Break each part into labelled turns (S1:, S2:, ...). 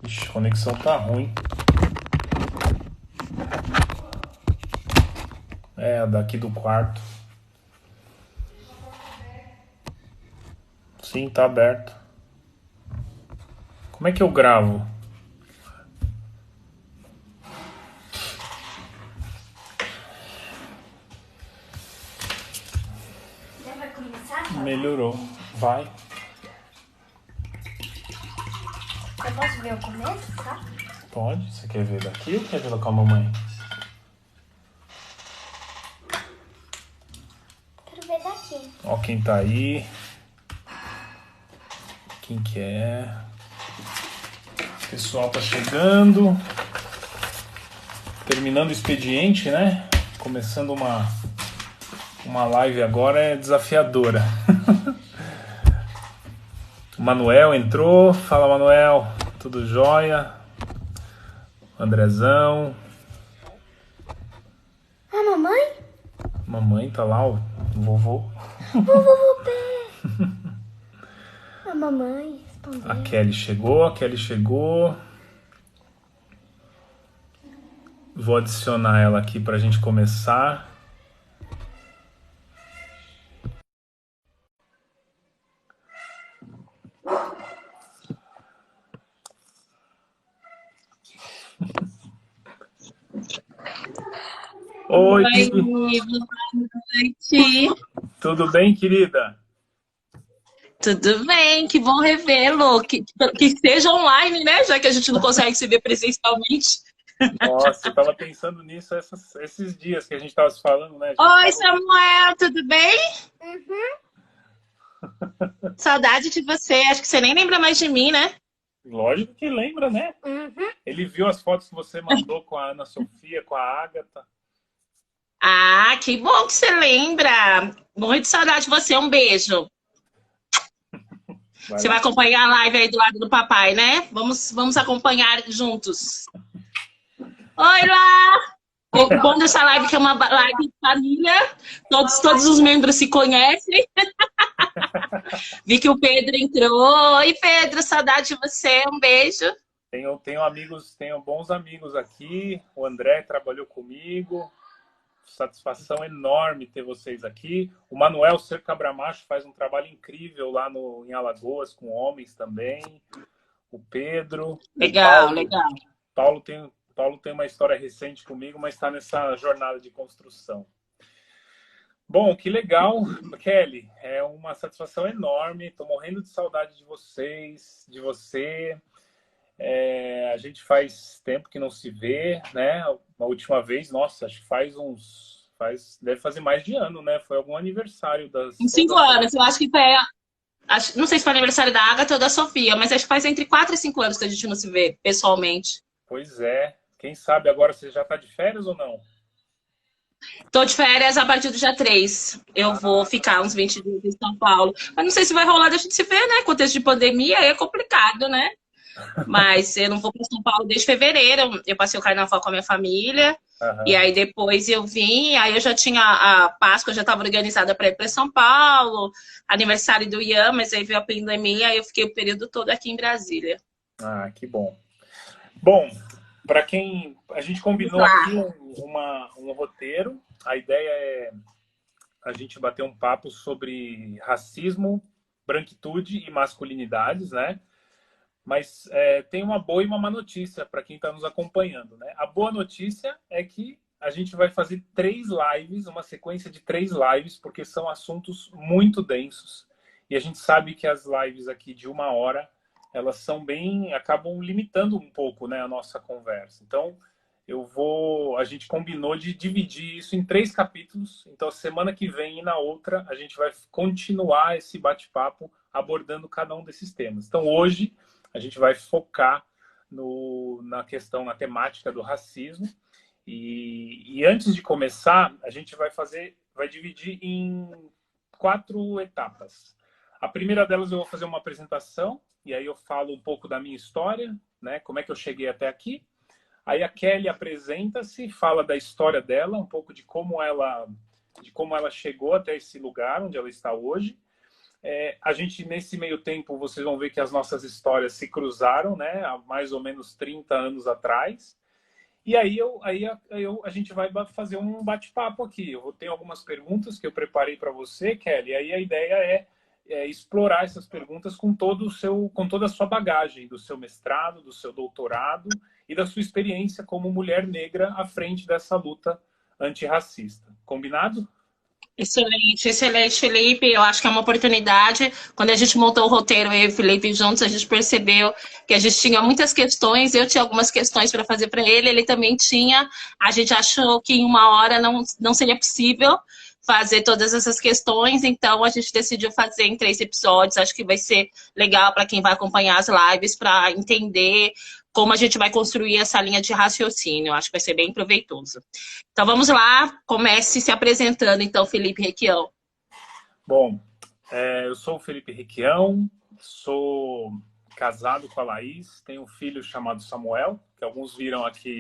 S1: Ixi, a conexão tá ruim. É, a daqui do quarto. Sim, tá aberto. Como é que eu gravo?
S2: Já vai começar a falar?
S1: Melhorou. Vai.
S2: Eu posso ver o começo, tá?
S1: Pode. Você quer ver daqui ou quer ver com a mamãe?
S2: Quero ver daqui.
S1: Ó quem tá aí. Quem que é? O pessoal tá chegando. Terminando o expediente, né? Começando uma live agora é desafiadora. O Manuel entrou. Fala, Manuel. Tudo jóia? Andrezão.
S2: A mamãe?
S1: Mamãe tá lá, o vovô.
S2: O vovô Pé. A mamãe
S1: A
S2: respondeu.
S1: Kelly chegou, a Kelly chegou. Vou adicionar ela aqui pra gente começar. Oi,
S3: Oi, boa noite.
S1: tudo bem, querida?
S3: Tudo bem? Que bom revê-lo. Que seja online, né? Já que a gente não consegue se ver presencialmente.
S1: Nossa, eu tava pensando nisso esses dias que a gente tava se falando, né? A gente
S3: Oi,
S1: tava...
S3: Samuel, tudo bem?
S2: Uhum.
S3: Saudade de você. Acho que você nem lembra mais de mim, né?
S1: Lógico que lembra, né?
S2: Uhum.
S1: Ele viu as fotos que você mandou com a Ana Sofia, com a Ágata.
S3: Ah, que bom que você lembra. Morro de saudade de você. Um beijo.
S1: Vai
S3: Você vai
S1: lá.
S3: acompanhar a live aí do lado do papai, né? Vamos acompanhar juntos. Oi lá! O bom dessa live é que é uma live de família, todos os membros se conhecem. Vi que o Pedro entrou. Oi, Pedro, saudade de você. Um beijo.
S1: Tenho amigos, tenho bons amigos aqui. O André trabalhou comigo. Satisfação enorme ter vocês aqui. O Manuel Cerca Bramacho faz um trabalho incrível lá em Alagoas, com homens também. O Pedro, o
S3: Legal,
S1: Paulo.
S3: legal.
S1: Paulo tem uma história recente comigo, mas está nessa jornada de construção. Bom, que legal, Kelly. É uma satisfação enorme. Estou morrendo de saudade de vocês, de você. A gente faz tempo que não se vê, né? A última vez, nossa, acho que deve fazer mais de ano, né? Foi algum aniversário
S3: Em
S1: ou da
S3: 5 anos, eu acho que foi. Não sei se foi aniversário da Agatha ou da Sofia, mas acho que faz entre 4 e 5 anos que a gente não se vê pessoalmente.
S1: Pois é. Quem sabe agora você já está de férias ou não?
S3: Tô de férias a partir do dia 3. Eu vou
S1: Ah,
S3: ficar uns 20 dias em São Paulo. Mas não sei se vai rolar da gente se ver, né? Contexto de pandemia aí é complicado, né? Mas eu não vou para São Paulo desde fevereiro. Eu passei o carnaval com a minha família. E
S1: aham.
S3: aí depois eu vim, aí eu já tinha a Páscoa, já estava organizada para ir para São Paulo, aniversário do Ian, mas aí veio a pandemia, aí eu fiquei o período todo aqui em Brasília.
S1: Ah, que bom. Bom, para quem a gente
S3: Vamos
S1: combinou aqui
S3: lá.
S1: um roteiro, a ideia é a gente bater um papo sobre racismo, branquitude e masculinidades, né? Mas tem uma boa e uma má notícia para quem está nos acompanhando, né? A boa notícia é que a gente vai fazer 3 lives, uma sequência de 3 lives, porque são assuntos muito densos. E a gente sabe que as lives aqui de 1 hora, elas são acabam limitando um pouco, né, a nossa conversa. Então, a gente combinou de dividir isso em 3 capítulos. Então, semana que vem e na outra, a gente vai continuar esse bate-papo abordando cada um desses temas. Então, hoje a gente vai focar na questão, na temática do racismo. E antes de começar, a gente vai dividir em 4 etapas. A primeira delas eu vou fazer uma apresentação, e aí eu falo um pouco da minha história, né? Como é que eu cheguei até aqui. Aí a Kelly apresenta-se, fala da história dela, um pouco de como ela chegou até esse lugar onde ela está hoje. A gente, nesse meio tempo, vocês vão ver que as nossas histórias se cruzaram, né? Há mais ou menos 30 anos atrás. E aí, a gente vai fazer um bate-papo aqui. Eu vou ter algumas perguntas que eu preparei para você, Kelly. E aí a ideia é explorar essas perguntas com com toda a sua bagagem, do seu mestrado, do seu doutorado e da sua experiência como mulher negra à frente dessa luta antirracista. Combinado?
S3: Excelente, excelente, Felipe. Eu acho que é uma oportunidade. Quando a gente montou o roteiro, eu e o Felipe juntos, a gente percebeu que a gente tinha muitas questões. Eu tinha algumas questões para fazer para ele também tinha. A gente achou que em uma hora não seria possível fazer todas essas questões, então a gente decidiu fazer em 3 episódios. Acho que vai ser legal para quem vai acompanhar as lives, para entender como a gente vai construir essa linha de raciocínio. Acho que vai ser bem proveitoso. Então vamos lá, comece se apresentando, então, Felipe Requião.
S1: Bom, eu sou o Felipe Requião, sou casado com a Laís, tenho um filho chamado Samuel, que alguns viram aqui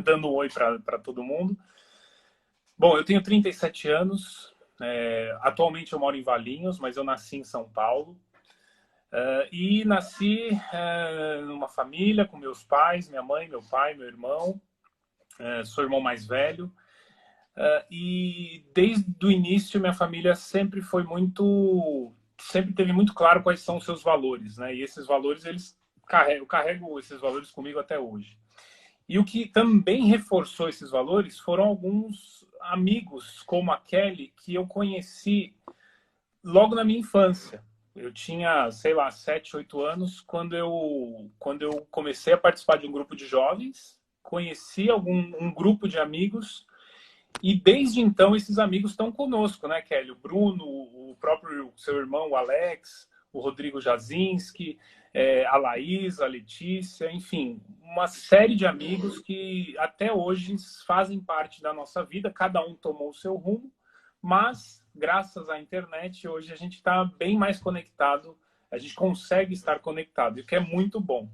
S1: dando um oi para todo mundo. Bom, eu tenho 37 anos, atualmente eu moro em Valinhos, mas eu nasci em São Paulo. E nasci numa família com meus pais, minha mãe, meu pai, meu irmão. Sou o irmão mais velho. E desde o início minha família sempre teve muito claro quais são os seus valores, né? E esses valores, eu carrego esses valores comigo até hoje. E o que também reforçou esses valores foram alguns amigos, como a Kelly, que eu conheci logo na minha infância. Eu tinha, sei lá, 7, 8 anos, quando eu comecei a participar de um grupo de jovens, conheci um grupo de amigos, e desde então esses amigos estão conosco, né, Kelly? O Bruno, o próprio seu irmão, o Alex, o Rodrigo Jazinski, a Laís, a Letícia, enfim, uma série de amigos que até hoje fazem parte da nossa vida, cada um tomou o seu rumo, mas graças à internet, hoje a gente está bem mais conectado, a gente consegue estar conectado, o que é muito bom.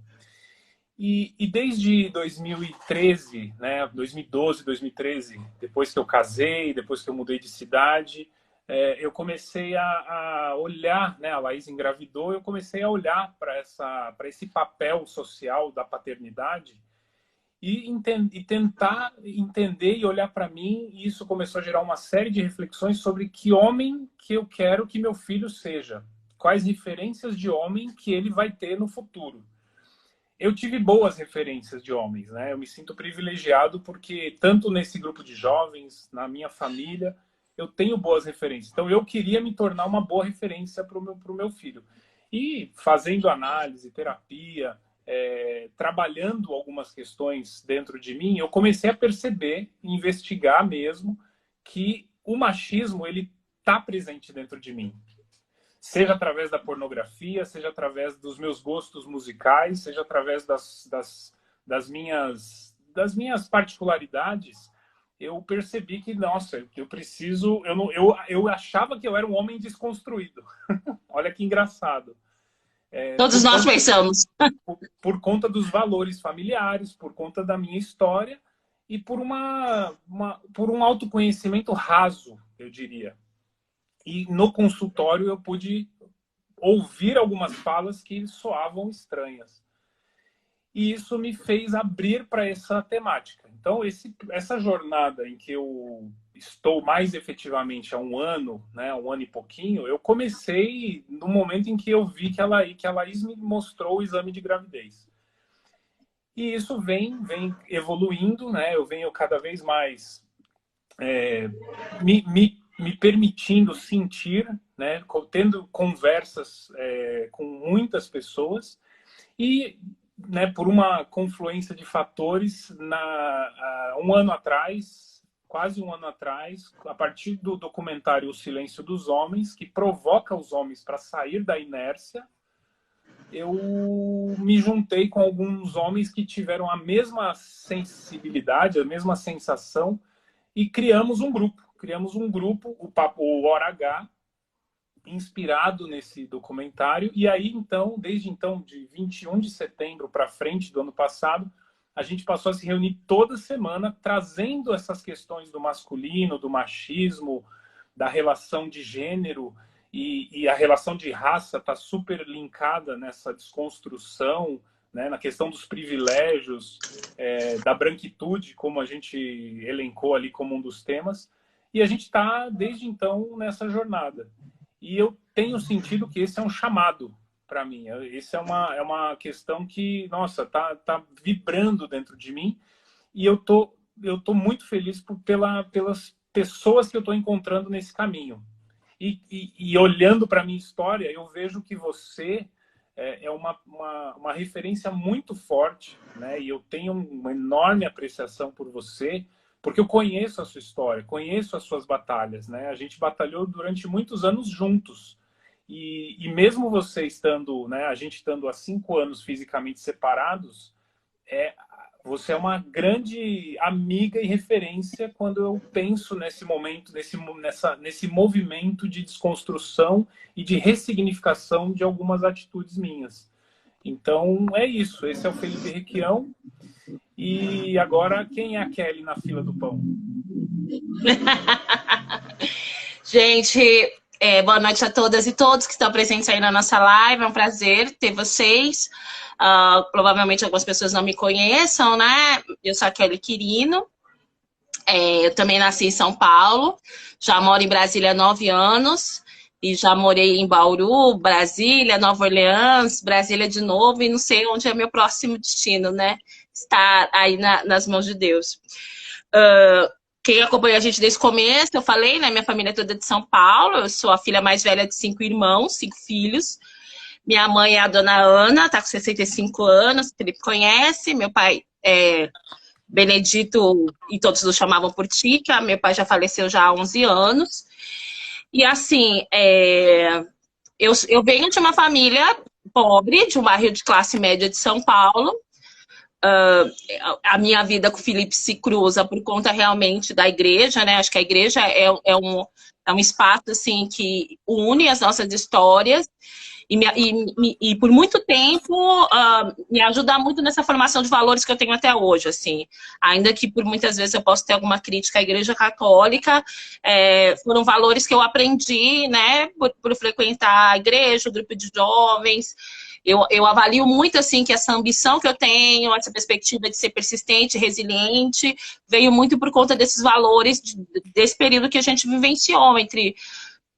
S1: E desde 2013, né, 2012, 2013, depois que eu casei, depois que eu mudei de cidade, eu comecei a olhar, né, a Laís engravidou, eu comecei a olhar para esse papel social da paternidade e tentar entender e olhar para mim, e isso começou a gerar uma série de reflexões sobre que homem que eu quero que meu filho seja, quais referências de homem que ele vai ter no futuro. Eu tive boas referências de homens, né? Eu me sinto privilegiado porque tanto nesse grupo de jovens, na minha família, eu tenho boas referências. Então eu queria me tornar uma boa referência para o meu filho. E fazendo análise, terapia, trabalhando algumas questões dentro de mim, eu comecei a perceber, investigar mesmo, que o machismo ele está presente dentro de mim. Seja através da pornografia, seja através dos meus gostos musicais, seja através das minhas particularidades, eu percebi que, nossa, eu preciso... Eu achava que eu era um homem desconstruído. Olha que engraçado.
S3: Todos nós pensamos.
S1: Por conta dos valores familiares, por conta da minha história e por um autoconhecimento raso, eu diria. E no consultório eu pude ouvir algumas falas que soavam estranhas. E isso me fez abrir para essa temática. Então, essa jornada em que eu estou mais efetivamente há um ano, né, um ano e pouquinho, eu comecei no momento em que eu vi que a Laís me mostrou o exame de gravidez. E isso vem evoluindo, né? Eu venho cada vez mais me permitindo sentir, né, tendo conversas com muitas pessoas e, né, por uma confluência de fatores, um ano atrás, quase um ano atrás, a partir do documentário O Silêncio dos Homens, que provoca os homens para sair da inércia, eu me juntei com alguns homens que tiveram a mesma sensibilidade, a mesma sensação, e criamos um grupo, o Hora H, inspirado nesse documentário. E aí, então, desde então, de 21 de setembro para frente do ano passado, a gente passou a se reunir toda semana, trazendo essas questões do masculino, do machismo, da relação de gênero, e a relação de raça está super linkada nessa desconstrução, né, na questão dos privilégios, da branquitude, como a gente elencou ali como um dos temas, e a gente está, desde então, nessa jornada. E eu tenho sentido que esse é um chamado para mim. Esse é uma questão que, nossa, tá vibrando dentro de mim, e eu tô muito feliz pelas pessoas que eu estou encontrando nesse caminho. E olhando para a minha história, eu vejo que você é uma referência muito forte, né? E eu tenho uma enorme apreciação por você, porque eu conheço a sua história, conheço as suas batalhas, né? A gente batalhou durante muitos anos juntos. E mesmo você estando, né, a gente estando há 5 anos fisicamente separados, você é uma grande amiga e referência quando eu penso nesse momento, nesse movimento de desconstrução e de ressignificação de algumas atitudes minhas. Então, é isso. Esse é o Felipe Requião. E agora, quem é a Kelly na fila do pão?
S3: Gente, boa noite a todas e todos que estão presentes aí na nossa live. É um prazer ter vocês. Provavelmente algumas pessoas não me conheçam, né? Eu sou a Kelly Quirino. Eu também nasci em São Paulo. Já moro em Brasília há 9 anos. E já morei em Bauru, Brasília, Nova Orleans, Brasília de novo. E não sei onde é meu próximo destino, né? Está aí nas mãos de Deus. Quem acompanha a gente desde o começo, eu falei, né? Minha família é toda de São Paulo. Eu sou a filha mais velha de 5 irmãos, 5 filhos. Minha mãe é a dona Ana, tá com 65 anos, o Felipe conhece. Meu pai é Benedito, e todos o chamavam por Tica. Meu pai já faleceu já há 11 anos. E assim, eu venho de uma família pobre, de um bairro de classe média de São Paulo. A minha vida com o Felipe se cruza por conta realmente da igreja, né? Acho que a igreja é um espaço assim, que une as nossas histórias e por muito tempo me ajuda muito nessa formação de valores que eu tenho até hoje, assim. Ainda que por muitas vezes eu possa ter alguma crítica à igreja católica, foram valores que eu aprendi, né? Por frequentar a igreja, o grupo de jovens. Eu avalio muito, assim, que essa ambição que eu tenho, essa perspectiva de ser persistente, resiliente, veio muito por conta desses valores, desse período que a gente vivenciou, entre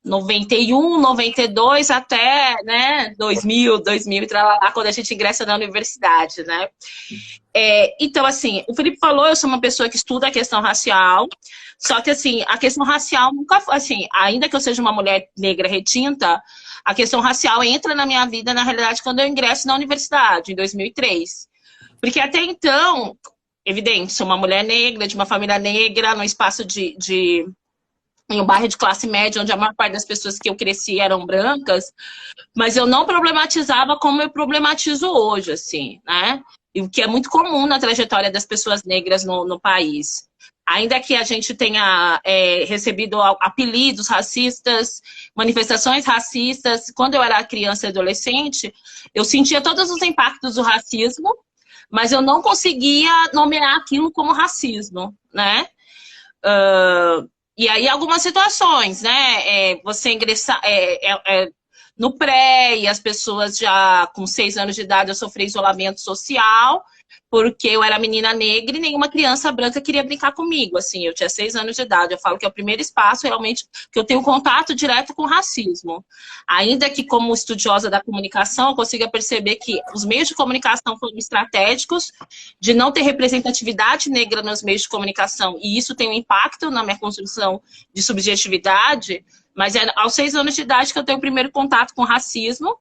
S3: 91, 92 até, né, 2000 e lá, quando a gente ingressa na universidade, né? Então, assim, o Felipe falou, eu sou uma pessoa que estuda a questão racial, só que, assim, a questão racial nunca foi, assim, ainda que eu seja uma mulher negra retinta, a questão racial entra na minha vida, na realidade, quando eu ingresso na universidade, em 2003. Porque até então, evidente, sou uma mulher negra, de uma família negra, num espaço em um bairro de classe média, onde a maior parte das pessoas que eu cresci eram brancas, mas eu não problematizava como eu problematizo hoje, assim, né? E o que é muito comum na trajetória das pessoas negras no país. Ainda que a gente tenha recebido apelidos racistas, manifestações racistas, quando eu era criança e adolescente, eu sentia todos os impactos do racismo, mas eu não conseguia nomear aquilo como racismo, né? E aí, algumas situações, né? Você ingressar no pré, e as pessoas já com 6 anos de idade, eu sofri isolamento social, porque eu era menina negra e nenhuma criança branca queria brincar comigo. Assim, eu tinha 6 anos de idade. Eu falo que é o primeiro espaço realmente que eu tenho contato direto com o racismo. Ainda que, como estudiosa da comunicação, eu consiga perceber que os meios de comunicação foram estratégicos de não ter representatividade negra nos meios de comunicação. E isso tem um impacto na minha construção de subjetividade. Mas é aos 6 anos de idade que eu tenho o primeiro contato com o racismo.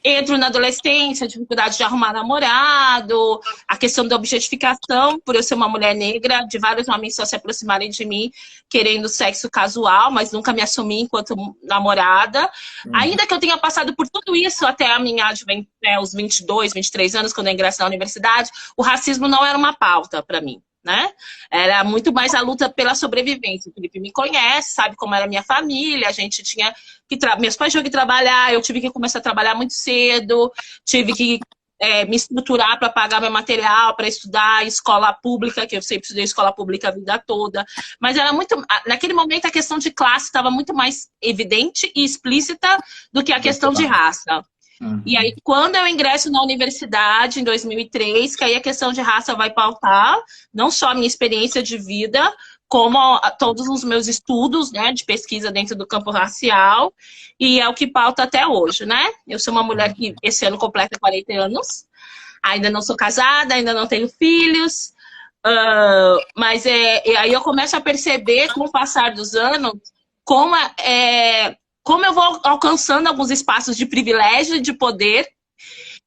S3: Entro na adolescência, a dificuldade de arrumar namorado, a questão da objetificação, por eu ser uma mulher negra, de vários homens só se aproximarem de mim querendo sexo casual, mas nunca me assumi enquanto namorada. Ainda que eu tenha passado por tudo isso até a minha os 22, 23 anos, quando eu ingresso na universidade, o racismo não era uma pauta para mim, né? Era muito mais a luta pela sobrevivência. O Felipe me conhece, sabe como era a minha família, a gente tinha que... Meus pais tinham que trabalhar, eu tive que começar a trabalhar muito cedo, tive que me estruturar para pagar meu material, para estudar em escola pública, que eu sempre estudei em escola pública a vida toda. Mas era muito. Naquele momento a questão de classe estava muito mais evidente e explícita do que a questão de raça. E aí, quando eu ingresso na universidade, em 2003, que aí a questão de raça vai pautar, não só a minha experiência de vida, como todos os meus estudos, né, de pesquisa dentro do campo racial, e é o que pauta até hoje, né? Eu sou uma mulher que esse ano completa 40 anos, ainda não sou casada, ainda não tenho filhos, mas aí eu começo a perceber, com o passar dos anos, como eu vou alcançando alguns espaços de privilégio e de poder,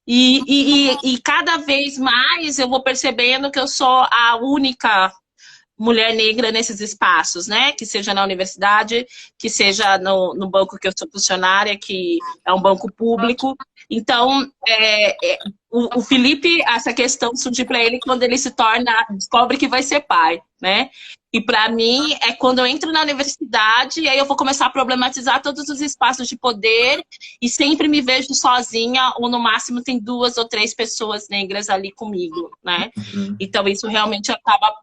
S3: e cada vez mais eu vou percebendo que eu sou a única mulher negra nesses espaços, né? Que seja na universidade, que seja no banco que eu sou funcionária, que é um banco público. Então, o Felipe, essa questão surgiu para ele quando ele descobre que vai ser pai, né? E para mim é quando eu entro na universidade e aí eu vou começar a problematizar todos os espaços de poder e sempre me vejo sozinha ou no máximo tem 2 ou 3 pessoas negras ali comigo, né? Então isso realmente acaba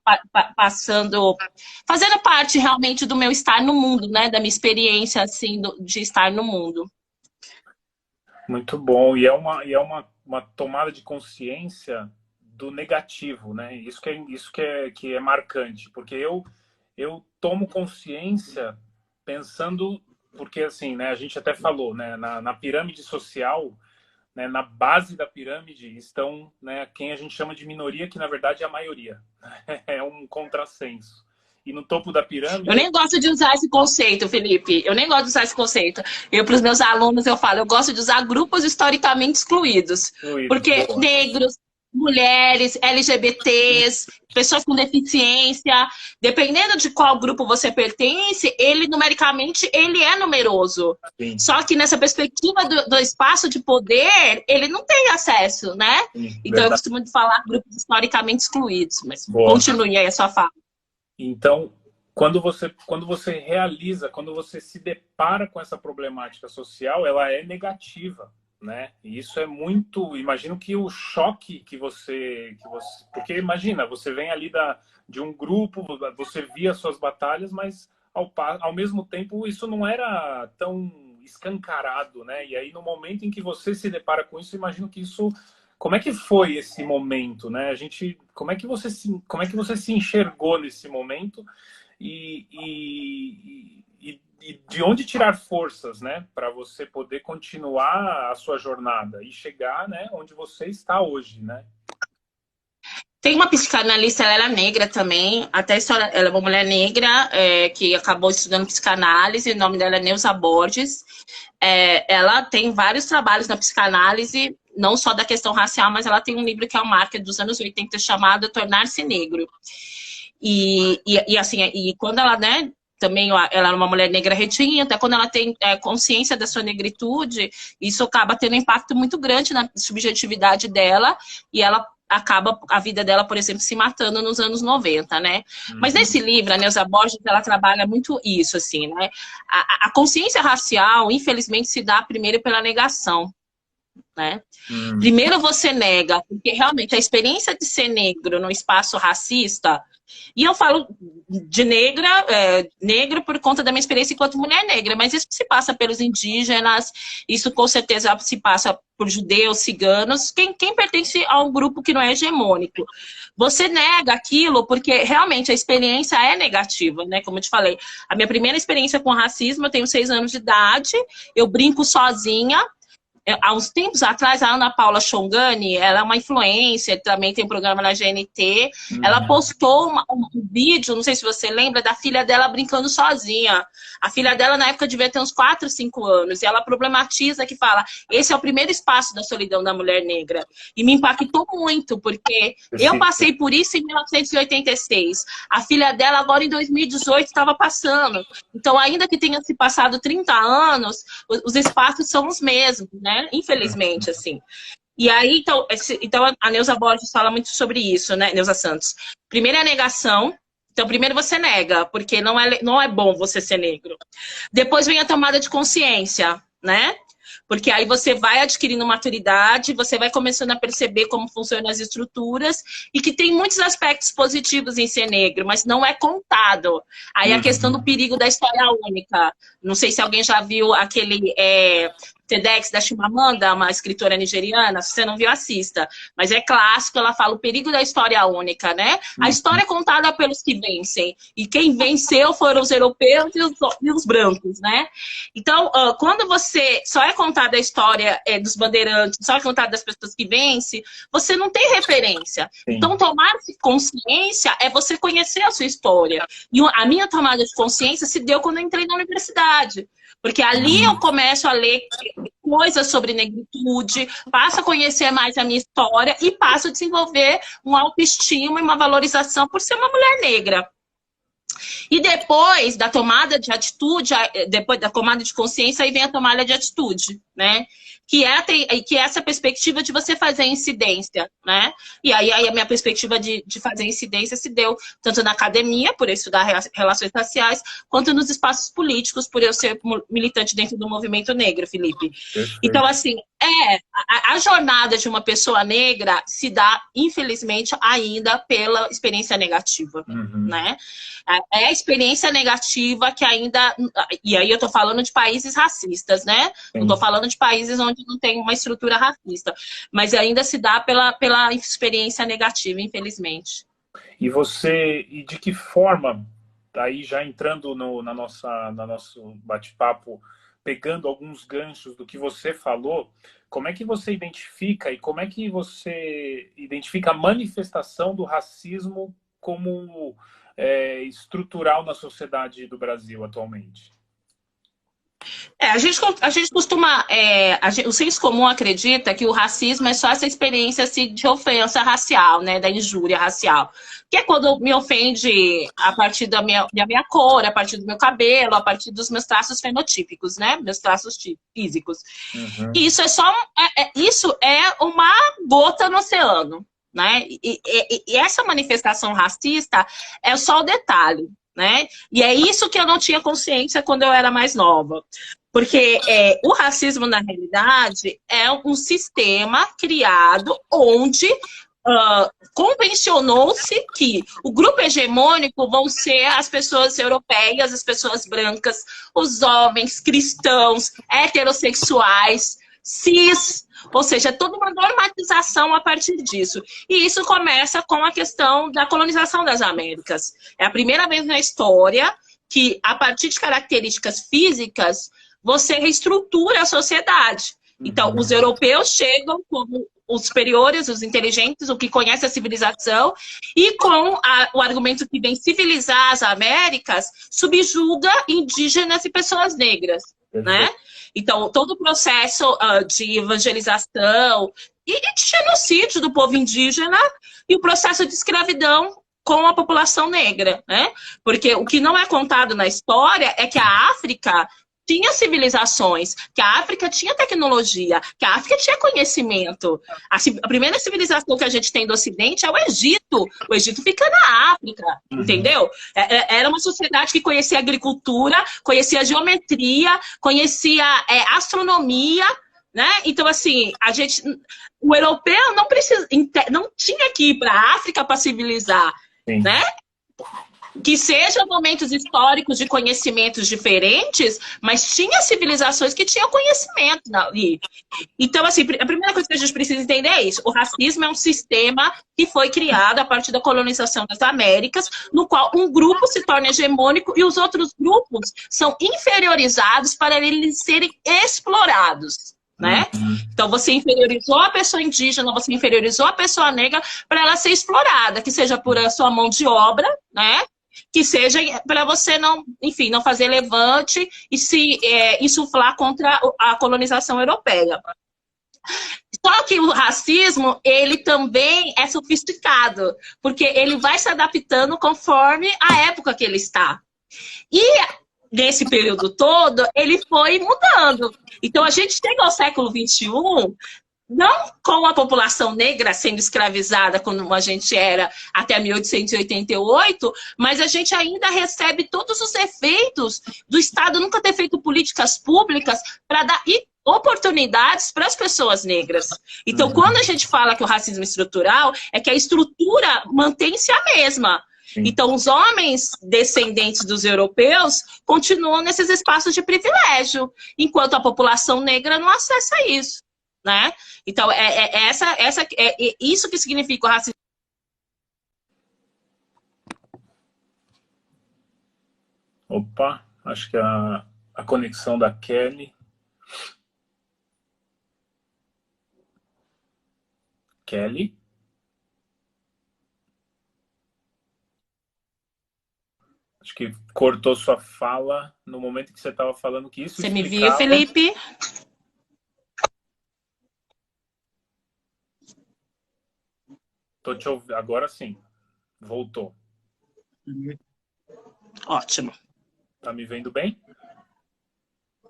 S3: fazendo parte realmente do meu estar no mundo, né? Da minha experiência assim de estar no mundo.
S1: Muito bom. E é uma tomada de consciência do negativo, né? Isso que é marcante, porque eu tomo consciência pensando, porque assim, né? A gente até falou, né? Na pirâmide social, né? Na base da pirâmide estão, né? Quem a gente chama de minoria, que na verdade é a maioria. É um contrassenso. E no topo da pirâmide...
S3: Eu nem gosto de usar esse conceito, Felipe. Eu nem gosto de usar esse conceito. Para os meus alunos, eu falo, eu gosto de usar grupos historicamente excluídos. Porque
S1: boa.
S3: Negros, mulheres, LGBTs, pessoas com deficiência, dependendo de qual grupo você pertence, ele numericamente ele é numeroso.
S1: Sim.
S3: Só que nessa perspectiva do espaço de poder, ele não tem acesso, né?
S1: Sim,
S3: então eu costumo falar grupos historicamente excluídos, mas
S1: boa.
S3: Continue aí a sua fala.
S1: Então, quando você realiza, quando você se depara com essa problemática social, ela é negativa, né? E isso é muito... Imagino que o choque que você... Porque imagina, você vem ali de um grupo, você via suas batalhas, mas ao mesmo tempo isso não era tão escancarado, né? E aí no momento em que você se depara com isso, imagino que isso... Como é que foi esse momento, né? Como é que você se enxergou nesse momento e de onde tirar forças, né, para você poder continuar a sua jornada e chegar, né, onde você está hoje, né?
S3: Tem uma psicanalista, ela era negra também, ela é uma mulher negra que acabou estudando psicanálise, o nome dela é Neuza Borges. Ela tem vários trabalhos na psicanálise, não só da questão racial, mas ela tem um livro que é um marker dos anos 80 chamado Tornar-se Negro. E quando ela, né, também ela é uma mulher negra retinta, quando ela tem consciência da sua negritude, isso acaba tendo um impacto muito grande na subjetividade dela, e ela acaba a vida dela, por exemplo, se matando nos anos 90, né? Mas nesse livro, a Neuza Borges, ela trabalha muito isso, assim, né? A consciência racial, infelizmente, se dá primeiro pela negação, né? Primeiro você nega, porque realmente a experiência de ser negro no espaço racista, e eu falo de negro por conta da minha experiência enquanto mulher negra, mas isso se passa pelos indígenas, isso com certeza se passa por judeus, ciganos, quem pertence a um grupo que não é hegemônico. Você nega aquilo porque realmente a experiência é negativa, né? Como eu te falei, a minha primeira experiência com racismo, eu tenho 6 anos de idade, eu brinco sozinha. Há uns tempos atrás, a Ana Paula Chongani, ela é uma influencer, também tem um programa na GNT, ela postou um vídeo, não sei se você lembra, da filha dela brincando sozinha. A filha dela, na época, devia ter uns 4, 5 anos, e ela problematiza que fala, esse é o primeiro espaço da solidão da mulher negra. E me impactou muito, porque eu passei por isso em 1986. A filha dela, agora em 2018, estava passando. Então, ainda que tenha se passado 30 anos, os espaços são os mesmos, né? Infelizmente, assim. E aí, então a Neuza Borges fala muito sobre isso, né, Neuza Santos? Primeiro é a negação. Então, primeiro você nega, porque não é bom você ser negro. Depois vem a tomada de consciência, né? Porque aí você vai adquirindo maturidade, você vai começando a perceber como funcionam as estruturas e que tem muitos aspectos positivos em ser negro, mas não é contado. Aí a questão do perigo da história única. Não sei se alguém já viu aquele TEDx da Chimamanda, uma escritora nigeriana. Se você não viu, assista. Mas é clássico, ela fala o perigo da história única, né? A história é contada pelos que vencem. E quem venceu foram os europeus e os brancos, né? Então, quando você só é contada a história dos bandeirantes, só é contada das pessoas que vencem, você não tem referência.
S1: Sim.
S3: Então, tomar-se consciência é você conhecer a sua história. E a minha tomada de consciência se deu quando eu entrei na universidade. Porque ali eu começo a ler coisas sobre negritude, passo a conhecer mais a minha história e passo a desenvolver uma autoestima e uma valorização por ser uma mulher negra. E depois da tomada de atitude, depois da tomada de consciência, aí vem a tomada de atitude, né? Que é essa perspectiva de você fazer incidência, né? E aí a minha perspectiva de fazer incidência se deu tanto na academia, por eu estudar relações raciais, quanto nos espaços políticos, por eu ser militante dentro do movimento negro, Felipe.
S1: Perfeito.
S3: Então, assim, a jornada de uma pessoa negra se dá, infelizmente, ainda pela experiência negativa, né? É a experiência negativa que ainda... E aí eu tô falando de países racistas, né? Não tô falando de países onde não tem uma estrutura racista. Mas ainda se dá pela experiência negativa, infelizmente.
S1: E de que forma, aí já entrando no nosso bate-papo, pegando alguns ganchos do que você falou, como é que você identifica a manifestação do racismo como estrutural na sociedade do Brasil atualmente?
S3: A gente costuma... o senso comum acredita que o racismo é só essa experiência assim, de ofensa racial, né? Da injúria racial. Que é quando me ofende a partir da minha cor, a partir do meu cabelo, a partir dos meus traços fenotípicos, né? Meus traços físicos. E isso isso é uma gota no oceano, né? E essa manifestação racista é só o detalhe. Né? E é isso que eu não tinha consciência quando eu era mais nova. Porque o racismo, na realidade, é um sistema criado onde convencionou-se que o grupo hegemônico vão ser as pessoas europeias, as pessoas brancas, os homens cristãos, heterossexuais, cis, ou seja, toda uma normatização a partir disso. E isso começa com a questão da colonização das Américas. É a primeira vez na história que, a partir de características físicas, você reestrutura a sociedade. Então, os europeus chegam como os superiores, os inteligentes, o que conhece a civilização, e com o argumento que vem civilizar as Américas, subjuga indígenas e pessoas negras, né? Então, todo o processo de evangelização e de genocídio do povo indígena e o processo de escravidão com a população negra, né? Porque o que não é contado na história é que a África tinha civilizações, que a África tinha tecnologia, que a África tinha conhecimento. A primeira civilização que a gente tem do Ocidente é o Egito. O Egito fica na África, entendeu? Era uma sociedade que conhecia agricultura, conhecia geometria, conhecia astronomia, né? Então, assim, o europeu não tinha que ir para a África para civilizar, né? Que sejam momentos históricos de conhecimentos diferentes, mas tinha civilizações que tinham conhecimento ali. Então, assim, a primeira coisa que a gente precisa entender é isso. O racismo é um sistema que foi criado a partir da colonização das Américas, no qual um grupo se torna hegemônico e os outros grupos são inferiorizados para eles serem explorados. Né? Então você inferiorizou a pessoa indígena, você inferiorizou a pessoa negra para ela ser explorada, que seja por a sua mão de obra, né? Que seja para você não, enfim, não fazer levante e se insuflar contra a colonização europeia. Só que o racismo, ele também é sofisticado, porque ele vai se adaptando conforme a época que ele está. E nesse período todo, ele foi mudando. Então, a gente chega ao século XXI, não com a população negra sendo escravizada como a gente era até 1888, mas a gente ainda recebe todos os efeitos do Estado nunca ter feito políticas públicas para dar oportunidades para as pessoas negras. Então, quando a gente fala que o racismo estrutural, é que a estrutura mantém-se a mesma.
S1: Sim.
S3: Então, os homens descendentes dos europeus continuam nesses espaços de privilégio, enquanto a população negra não acessa isso, né? Então, é isso que significa o racismo.
S1: Opa, acho que a conexão da Kelly. Kelly? Acho que cortou sua fala no momento que você estava falando que isso
S3: Você me
S1: explicava...
S3: viu, Felipe?
S1: Tô te ouvindo. Agora sim. Voltou.
S3: Ótimo.
S1: Tá me vendo bem?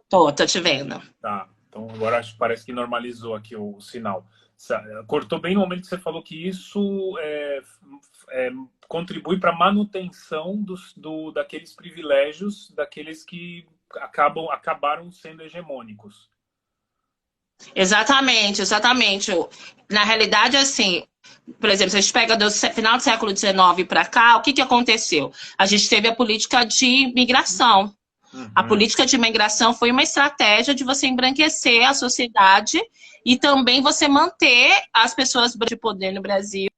S3: Tô te vendo.
S1: Tá. Então agora acho que parece que normalizou aqui o sinal. Cortou bem no momento que você falou que isso contribui para a manutenção daqueles privilégios, daqueles que acabaram sendo hegemônicos.
S3: Exatamente, exatamente. Na realidade, assim, por exemplo, se a gente pega do final do século XIX para cá, o que aconteceu? A gente teve a política de migração. A política de migração foi uma estratégia de você embranquecer a sociedade e também você manter as pessoas de poder no Brasil.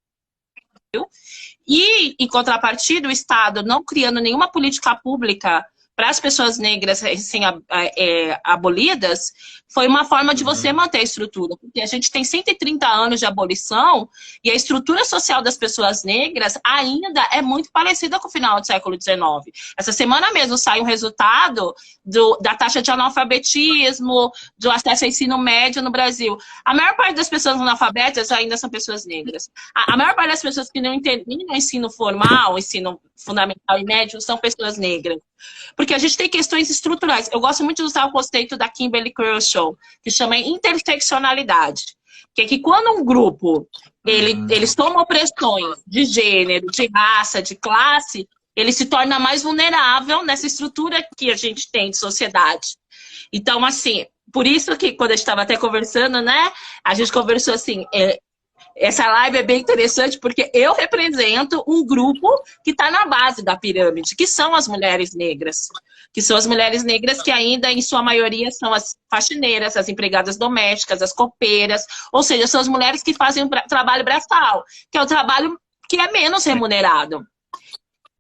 S3: E, em contrapartida, o Estado não criando nenhuma política pública para as pessoas negras recém-abolidas, foi uma forma de você manter a estrutura. Porque a gente tem 130 anos de abolição e a estrutura social das pessoas negras ainda é muito parecida com o final do século XIX. Essa semana mesmo sai um resultado da taxa de analfabetismo, do acesso ao ensino médio no Brasil. A maior parte das pessoas analfabetas ainda são pessoas negras. A maior parte das pessoas que não entendem o ensino formal, o ensino fundamental e médio, são pessoas negras. Porque a gente tem questões estruturais. Eu gosto muito de usar o conceito da Kimberly Crenshaw, que chama interseccionalidade. Que é que quando um grupo, eles tomam pressões de gênero, de raça, de classe, ele se torna mais vulnerável nessa estrutura que a gente tem de sociedade. Então, assim, por isso que quando a gente estava até conversando, né, a gente conversou assim... Essa live é bem interessante porque eu represento um grupo que está na base da pirâmide, que são as mulheres negras. Que são as mulheres negras que ainda, em sua maioria, são as faxineiras, as empregadas domésticas, as copeiras. Ou seja, são as mulheres que fazem o trabalho braçal, que é o trabalho que é menos remunerado.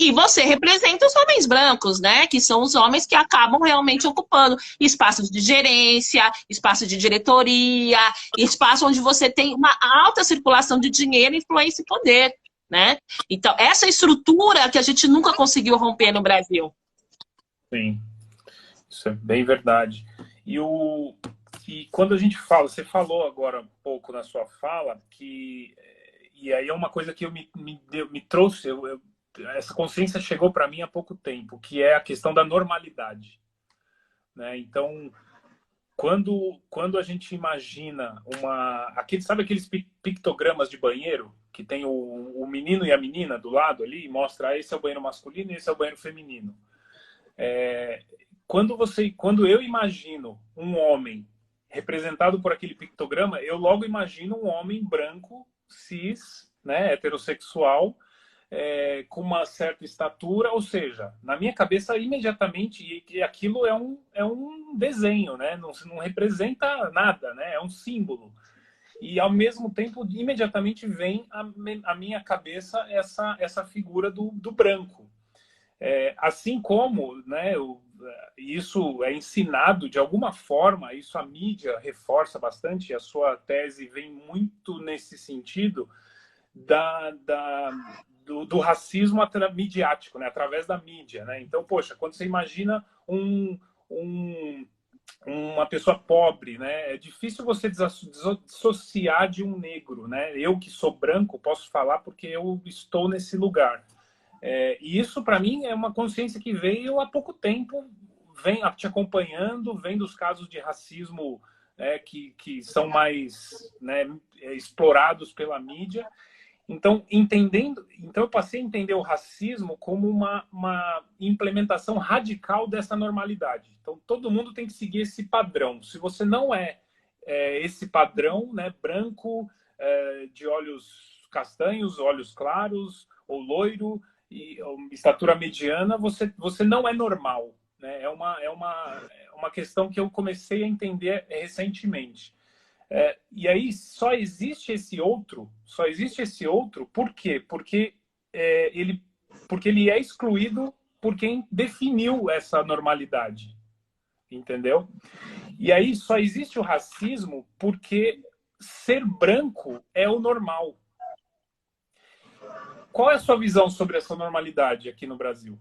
S3: E você representa os homens brancos, né? Que são os homens que acabam realmente ocupando espaços de gerência, espaços de diretoria, espaço onde você tem uma alta circulação de dinheiro, influência e poder, né? Então, essa estrutura que a gente nunca conseguiu romper no Brasil.
S1: Sim, isso é bem verdade. E quando a gente fala, você falou agora um pouco na sua fala, e aí é uma coisa que me trouxe, essa consciência chegou para mim há pouco tempo, que é a questão da normalidade, né? Então, quando a gente imagina sabe aqueles pictogramas de banheiro que tem o menino e a menina do lado ali e mostra esse é o banheiro masculino e esse é o banheiro feminino. Quando eu imagino um homem representado por aquele pictograma, eu logo imagino um homem branco, cis, né, heterossexual, com uma certa estatura, ou seja, na minha cabeça imediatamente aquilo é um desenho, né? Não representa nada, né? É um símbolo. E ao mesmo tempo, imediatamente vem à minha cabeça essa figura do branco. Assim como, né, isso é ensinado de alguma forma, isso a mídia reforça bastante, a sua tese vem muito nesse sentido do racismo midiático, né? Através da mídia, né? Então, poxa, quando você imagina uma pessoa pobre, né? É difícil você dissociar de um negro, né? Eu que sou branco posso falar porque eu estou nesse lugar. E isso para mim é uma consciência que veio há pouco tempo, vem te acompanhando, vem dos casos de racismo, né, que são mais, né, explorados pela mídia. Então, eu passei a entender o racismo como uma implementação radical dessa normalidade. Então, todo mundo tem que seguir esse padrão. Se você não é, esse padrão, né, branco, de olhos castanhos, olhos claros, ou loiro, ou estatura mediana, você não é normal. Né? É uma questão que eu comecei a entender recentemente. E aí só existe esse outro, por quê? Porque ele é excluído por quem definiu essa normalidade, entendeu? E aí só existe o racismo porque ser branco é o normal. Qual é a sua visão sobre essa normalidade aqui no Brasil?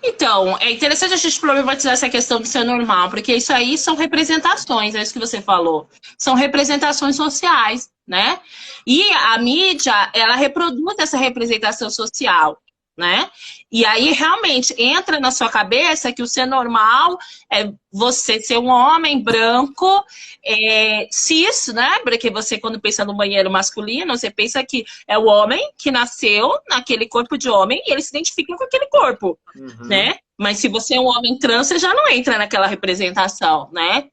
S3: Então, é interessante a gente problematizar essa questão de ser normal, porque isso aí são representações, é isso que você falou. São representações sociais, né? E a mídia, ela reproduz essa representação social, né? E aí, realmente, entra na sua cabeça que o ser normal é você ser um homem branco, cis, né? Porque você, quando pensa no banheiro masculino, você pensa que é o homem que nasceu naquele corpo de homem e ele se identifica com aquele corpo, né? Mas se você é um homem trans, você já não entra naquela representação, né?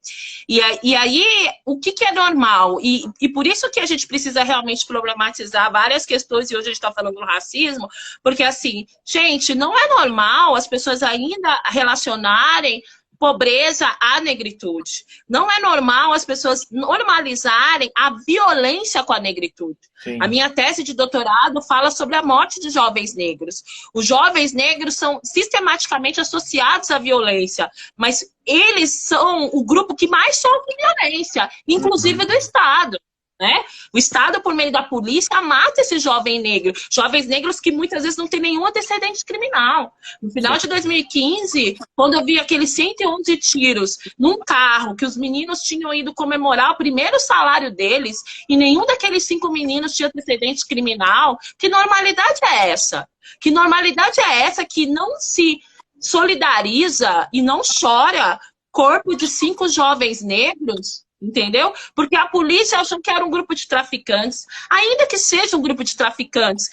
S3: E aí, o que é normal? E por isso que a gente precisa realmente problematizar várias questões, e hoje a gente está falando do racismo, porque assim, gente, não é normal as pessoas ainda relacionarem pobreza à negritude. Não é normal as pessoas normalizarem a violência com a negritude. Sim. A minha tese de doutorado fala sobre a morte de jovens negros. Os jovens negros são sistematicamente associados à violência, mas eles são o grupo que mais sofre violência, inclusive do Estado. Né? O Estado, por meio da polícia, mata esse jovem negro. Jovens negros que muitas vezes não têm nenhum antecedente criminal. No final de 2015, quando eu vi aqueles 111 tiros num carro, que os meninos tinham ido comemorar o primeiro salário deles, e nenhum daqueles 5 meninos tinha antecedente criminal, que normalidade é essa? Que normalidade é essa que não se solidariza e não chora corpo de 5 jovens negros? Entendeu? Porque a polícia achou que era um grupo de traficantes, ainda que seja um grupo de traficantes.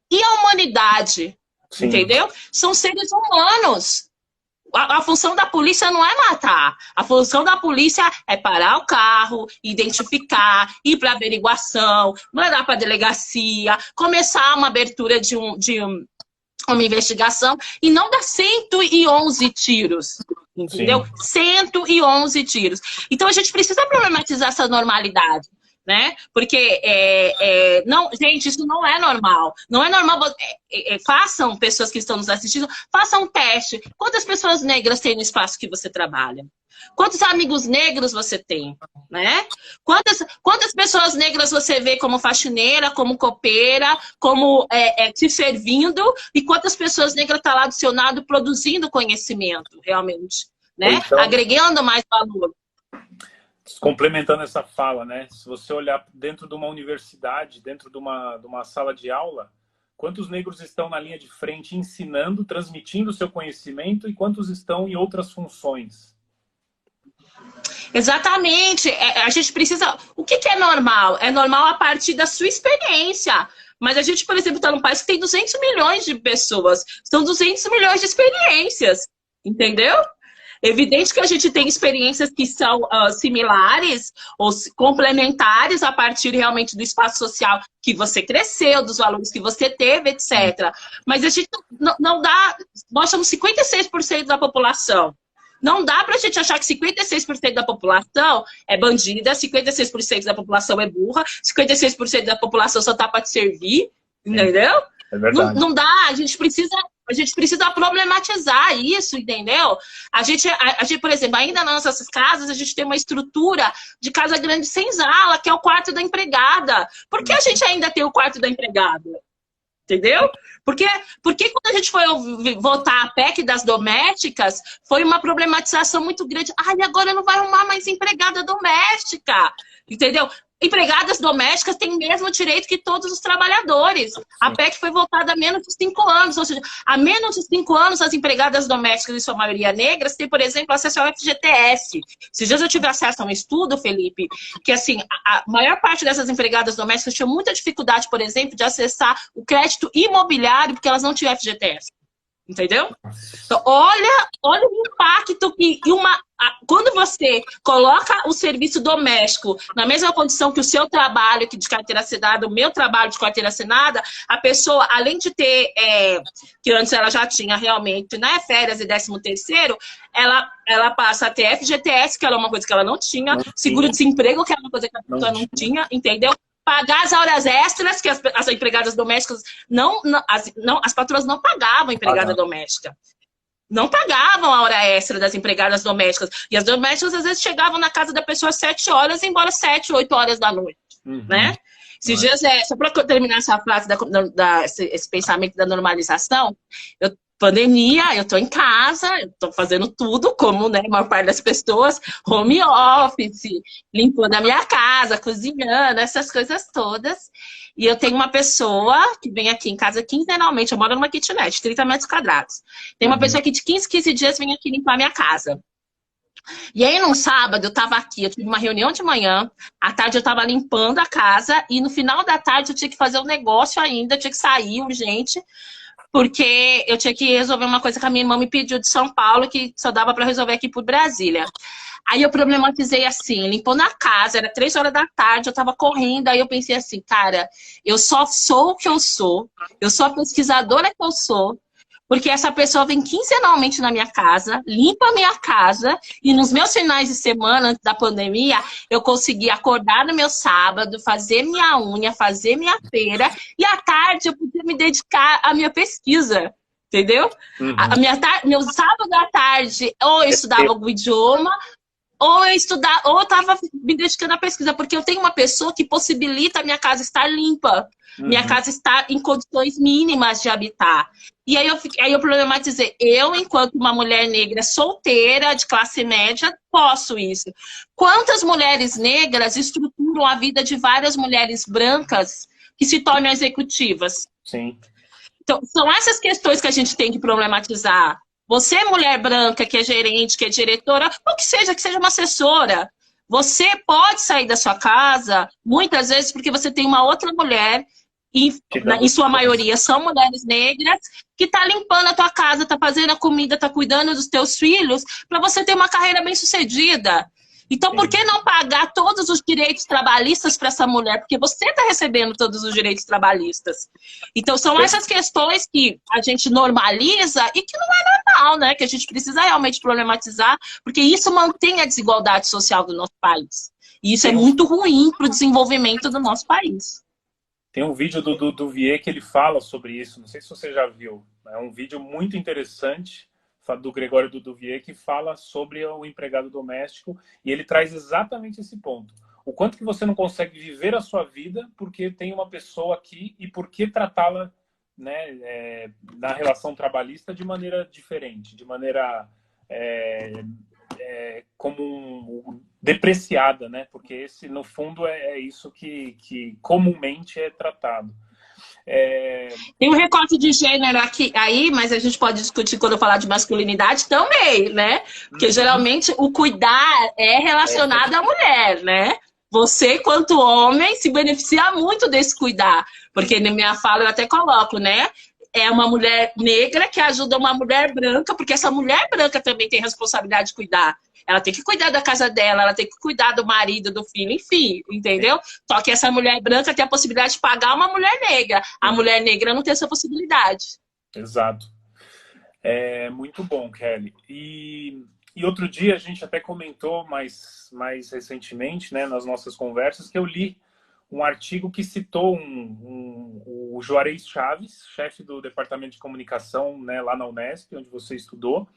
S3: E a humanidade? Sim. Entendeu? São seres humanos. A função da polícia não é matar. A função da polícia é parar o carro, identificar, ir para averiguação, mandar para a delegacia, começar uma abertura de uma investigação e não dar 111 tiros. Entendeu? Sim. 111 tiros. Então a gente precisa problematizar essa normalidade, né? Porque, não, gente, isso não é normal. Não é normal. Façam, pessoas que estão nos assistindo, façam um teste. Quantas pessoas negras tem no espaço que você trabalha? Quantos amigos negros você tem, né? Quantas pessoas negras você vê como faxineira, como copeira, como te servindo, e quantas pessoas negras estão lá do seu lado produzindo conhecimento, realmente, né? Então, agregando mais valor.
S1: Complementando essa fala, né? Se você olhar dentro de uma universidade, dentro de uma sala de aula, quantos negros estão na linha de frente ensinando, transmitindo o seu conhecimento, e quantos estão em outras funções?
S3: Exatamente. A gente precisa... O que é normal? É normal a partir da sua experiência. Mas a gente, por exemplo, está num país que tem 200 milhões de pessoas. São 200 milhões de experiências. Entendeu? Evidente que a gente tem experiências que são similares ou complementares a partir realmente do espaço social que você cresceu, dos valores que você teve, etc. Mas a gente não dá... Nós somos 56% da população. Não dá pra gente achar que 56% da população é bandida, 56% da população é burra, 56% da população só tá pra te servir, entendeu?
S1: É verdade.
S3: Não dá, a gente precisa problematizar isso, entendeu? A gente, por exemplo, ainda nas nossas casas, a gente tem uma estrutura de casa grande sem sala, que é o quarto da empregada. Por que a gente ainda tem o quarto da empregada? Entendeu? Porque quando a gente foi votar a PEC das domésticas, foi uma problematização muito grande. Ai, agora não vai arrumar mais empregada doméstica. Entendeu? empregadas domésticas têm o mesmo direito que todos os trabalhadores. A PEC foi votada há menos de 5 anos, ou seja, há menos de 5 anos as empregadas domésticas, em sua maioria negras, têm, por exemplo, acesso ao FGTS. Esses dias eu tive acesso a um estudo, Felipe, que assim, a maior parte dessas empregadas domésticas tinha muita dificuldade, por exemplo, de acessar o crédito imobiliário porque elas não tinham FGTS. Entendeu? Então, olha o impacto que quando você coloca o serviço doméstico na mesma condição que o seu trabalho que de carteira assinada, o meu trabalho de carteira assinada, a pessoa, além de ter, que antes ela já tinha realmente, né, férias e 13º, ela passa a ter FGTS, que era uma coisa que ela não tinha, seguro-desemprego, que era uma coisa que a pessoa não tinha, entendeu? Pagar as horas extras, que as empregadas domésticas as patroas não pagavam a empregada doméstica. Não pagavam a hora extra das empregadas domésticas. E as domésticas, às vezes, chegavam na casa da pessoa às 7 horas e embora às 7, 8 horas da noite. Né? Esses dias, só para terminar essa frase, esse pensamento da normalização, pandemia, eu tô em casa, eu tô fazendo tudo, como, né, a maior parte das pessoas, home office, limpando a minha casa, cozinhando, essas coisas todas. E eu tenho uma pessoa que vem aqui em casa quinzenalmente, eu moro numa kitnet, 30 metros quadrados. Tem uma pessoa que de 15 dias vem aqui limpar a minha casa. E aí, num sábado, eu tava aqui, eu tive uma reunião de manhã, à tarde eu tava limpando a casa, e no final da tarde eu tinha que fazer um negócio ainda, eu tinha que sair urgente, porque eu tinha que resolver uma coisa que a minha irmã me pediu de São Paulo, que só dava para resolver aqui por Brasília. Aí eu problematizei assim, limpando a casa, era 3 horas da tarde, eu tava correndo, aí eu pensei assim, cara, eu só sou o que eu sou a pesquisadora que eu sou, porque essa pessoa vem quinzenalmente na minha casa, limpa a minha casa, e nos meus finais de semana, antes da pandemia, eu consegui acordar no meu sábado, fazer minha unha, fazer minha feira, e à tarde eu podia me dedicar à minha pesquisa, entendeu? Meu sábado à tarde, ou eu estudava algum idioma, ou eu estava me dedicando à pesquisa, porque eu tenho uma pessoa que possibilita a minha casa estar limpa, minha casa estar em condições mínimas de habitar. E aí eu problematizei, eu, enquanto uma mulher negra solteira, de classe média, posso isso. Quantas mulheres negras estruturam a vida de várias mulheres brancas que se tornam executivas?
S1: Sim.
S3: Então, são essas questões que a gente tem que problematizar. Você, mulher branca, que é gerente, que é diretora, ou que seja uma assessora, você pode sair da sua casa, muitas vezes, porque você tem uma outra mulher, e em sua maioria são mulheres negras, que está limpando a tua casa, está fazendo a comida, está cuidando dos teus filhos, para você ter uma carreira bem-sucedida. Então, por que não pagar todos os direitos trabalhistas para essa mulher? Porque você está recebendo todos os direitos trabalhistas. Então, são essas questões que a gente normaliza e que não é normal, né? Que a gente precisa realmente problematizar, porque isso mantém a desigualdade social do nosso país. E isso é muito ruim para o desenvolvimento do nosso país.
S1: Tem um vídeo do Duvier que ele fala sobre isso, não sei se você já viu. É um vídeo muito interessante do Gregório do Duvier, que fala sobre o empregado doméstico, e ele traz exatamente esse ponto. O quanto que você não consegue viver a sua vida porque tem uma pessoa aqui e por que tratá-la, né, na relação trabalhista de maneira diferente, de maneira como depreciada, né? Porque esse, no fundo, é isso que comumente é tratado.
S3: Tem um recorte de gênero aqui, aí, mas a gente pode discutir quando eu falar de masculinidade também, né? Porque geralmente o cuidar é relacionado à mulher, né? Você, quanto homem, se beneficia muito desse cuidar. Porque na minha fala eu até coloco, né? É uma mulher negra que ajuda uma mulher branca, porque essa mulher branca também tem responsabilidade de cuidar. Ela tem que cuidar da casa dela, ela tem que cuidar do marido, do filho, enfim, entendeu? Só que essa mulher branca tem a possibilidade de pagar uma mulher negra. A mulher negra não tem essa possibilidade.
S1: Exato. É muito bom, Kelly. E outro dia a gente até comentou mais recentemente, né, nas nossas conversas, que eu li um artigo que citou o Juarez Chaves, chefe do Departamento de Comunicação, né, lá na Unesp, onde você estudou,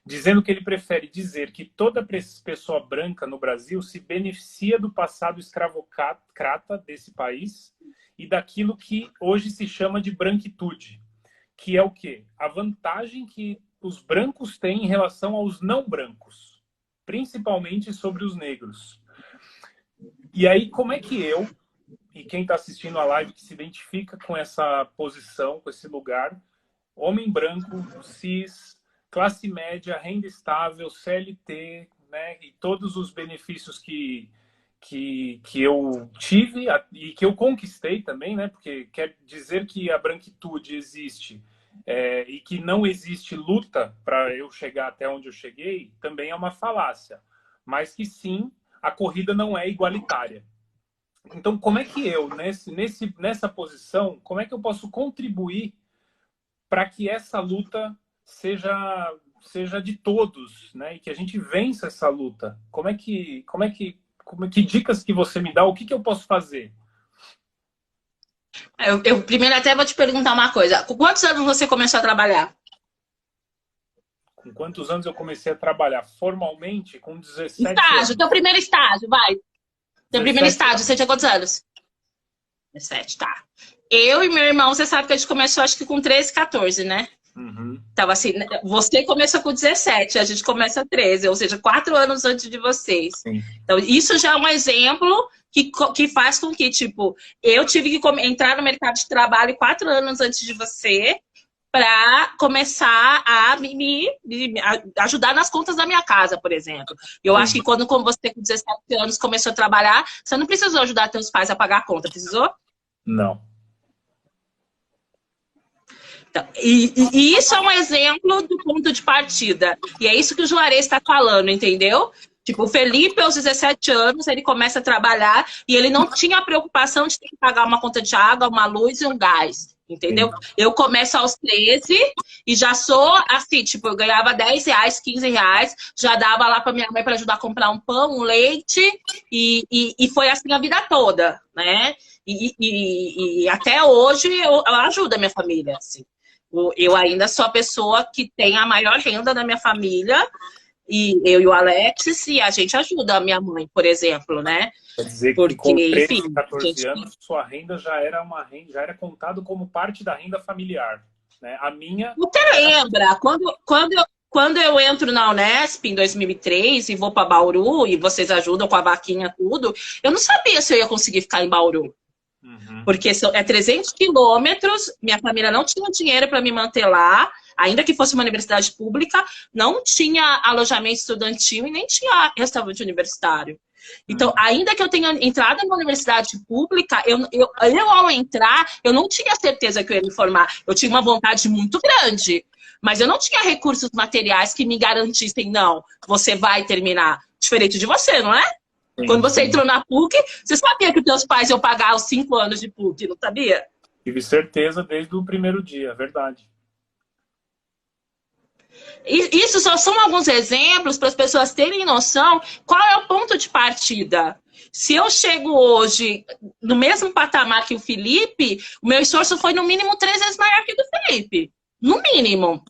S1: dizendo que ele prefere dizer que toda pessoa branca no Brasil se beneficia do passado escravocrata desse país e daquilo que hoje se chama de branquitude, que é o quê? A vantagem que os brancos têm em relação aos não brancos, principalmente sobre os negros. E aí, como é que eu, e quem está assistindo a live que se identifica com essa posição, com esse lugar, homem branco, cis, classe média, renda estável, CLT, né, e todos os benefícios que eu tive e que eu conquistei também, né, porque quer dizer que a branquitude existe e que não existe luta para eu chegar até onde eu cheguei, também é uma falácia, mas que sim, a corrida não é igualitária. Então, como é que eu, nessa posição, como é que eu posso contribuir para que essa luta seja de todos, né? E que a gente vença essa luta? Que dicas que você me dá? O que eu posso fazer?
S3: Eu primeiro até vou te perguntar uma coisa. Com quantos anos você começou a trabalhar?
S1: Com quantos anos eu comecei a trabalhar formalmente? Com 17
S3: Estágio,
S1: anos.
S3: teu primeiro estágio, vai. Teu primeiro estágio, você tinha quantos anos? 17, tá. Eu e meu irmão, você sabe que a gente começou acho que com 13, 14, né?
S1: Uhum.
S3: Então, assim, você começou com 17, a gente começa 13, ou seja, 4 anos antes de vocês.
S1: Sim.
S3: Então, isso já é um exemplo que faz com que, tipo, eu tive que entrar no mercado de trabalho 4 anos antes de você para começar a me ajudar nas contas da minha casa, por exemplo. Eu acho que quando você com 17 anos começou a trabalhar, você não precisou ajudar seus pais a pagar a conta, precisou?
S1: Não.
S3: Então, e isso é um exemplo do ponto de partida. E é isso que o Juarez está falando, entendeu? Tipo, o Felipe, aos 17 anos, ele começa a trabalhar e ele não tinha a preocupação de ter que pagar uma conta de água, uma luz e um gás, entendeu? Sim. Eu começo aos 13 e já sou assim, tipo, eu ganhava 10 reais, 15 reais, já dava lá para minha mãe para ajudar a comprar um pão, um leite e foi assim a vida toda, né? E até hoje eu ajudo a minha família, assim. Eu ainda sou a pessoa que tem a maior renda da minha família, e eu e o Alex, e a gente ajuda a minha mãe, por exemplo, né?
S1: Quer dizer que com 13, 14 anos, sua renda já era contado como parte da renda familiar, né? A minha...
S3: Você lembra? Quando eu entro na Unesp em 2003 e vou para Bauru, e vocês ajudam com a vaquinha, tudo, eu não sabia se eu ia conseguir ficar em Bauru. Uhum. Porque é 300 quilômetros, minha família não tinha dinheiro para me manter lá, ainda que fosse uma universidade pública, não tinha alojamento estudantil e nem tinha restaurante universitário. Então, ainda que eu tenha entrado numa universidade pública, eu ao entrar, eu não tinha certeza que eu ia me formar. Eu tinha uma vontade muito grande, mas eu não tinha recursos materiais que me garantissem, não, você vai terminar. Diferente de você, não é? Sim, quando você entrou na PUC, você sabia que os teus pais iam pagar os 5 anos de PUC, não sabia?
S1: Tive certeza desde o primeiro dia, verdade.
S3: Isso só são alguns exemplos para as pessoas terem noção qual é o ponto de partida. Se eu chego hoje no mesmo patamar que o Felipe, o meu esforço foi no mínimo 3 vezes maior que o do Felipe. No mínimo.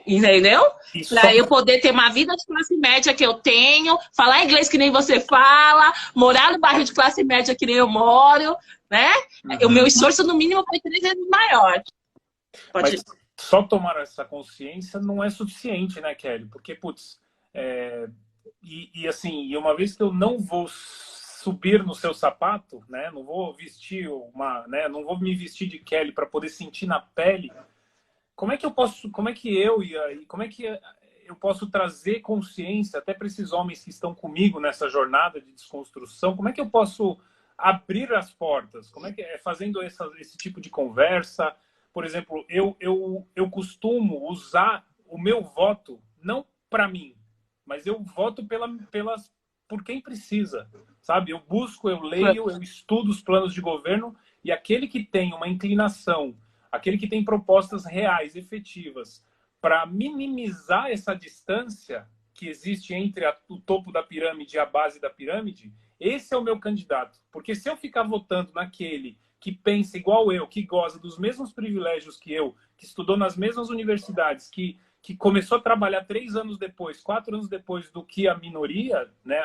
S3: Entendeu? Para eu poder ter uma vida de classe média que eu tenho, falar inglês que nem você fala, morar no bairro de classe média que nem eu moro, né? Uhum. O meu esforço, no mínimo, foi 3 vezes maior.
S1: Mas só tomar essa consciência não é suficiente, né, Kelly? Porque, putz, assim, uma vez que eu não vou subir no seu sapato, né, não vou vestir não vou me vestir de Kelly para poder sentir na pele. Como é que eu posso trazer consciência até para esses homens que estão comigo nessa jornada de desconstrução? Como é que eu posso abrir as portas? Como é que é fazendo esse tipo de conversa? Por exemplo, eu costumo usar o meu voto não para mim, mas eu voto por quem precisa, sabe? Eu busco, eu leio, eu estudo os planos de governo e aquele que tem uma inclinação, aquele que tem propostas reais, efetivas, para minimizar essa distância que existe entre o topo da pirâmide e a base da pirâmide, esse é o meu candidato. Porque se eu ficar votando naquele que pensa igual eu, que goza dos mesmos privilégios que eu, que estudou nas mesmas universidades, que começou a trabalhar 3 anos depois, 4 anos depois do que a minoria, né,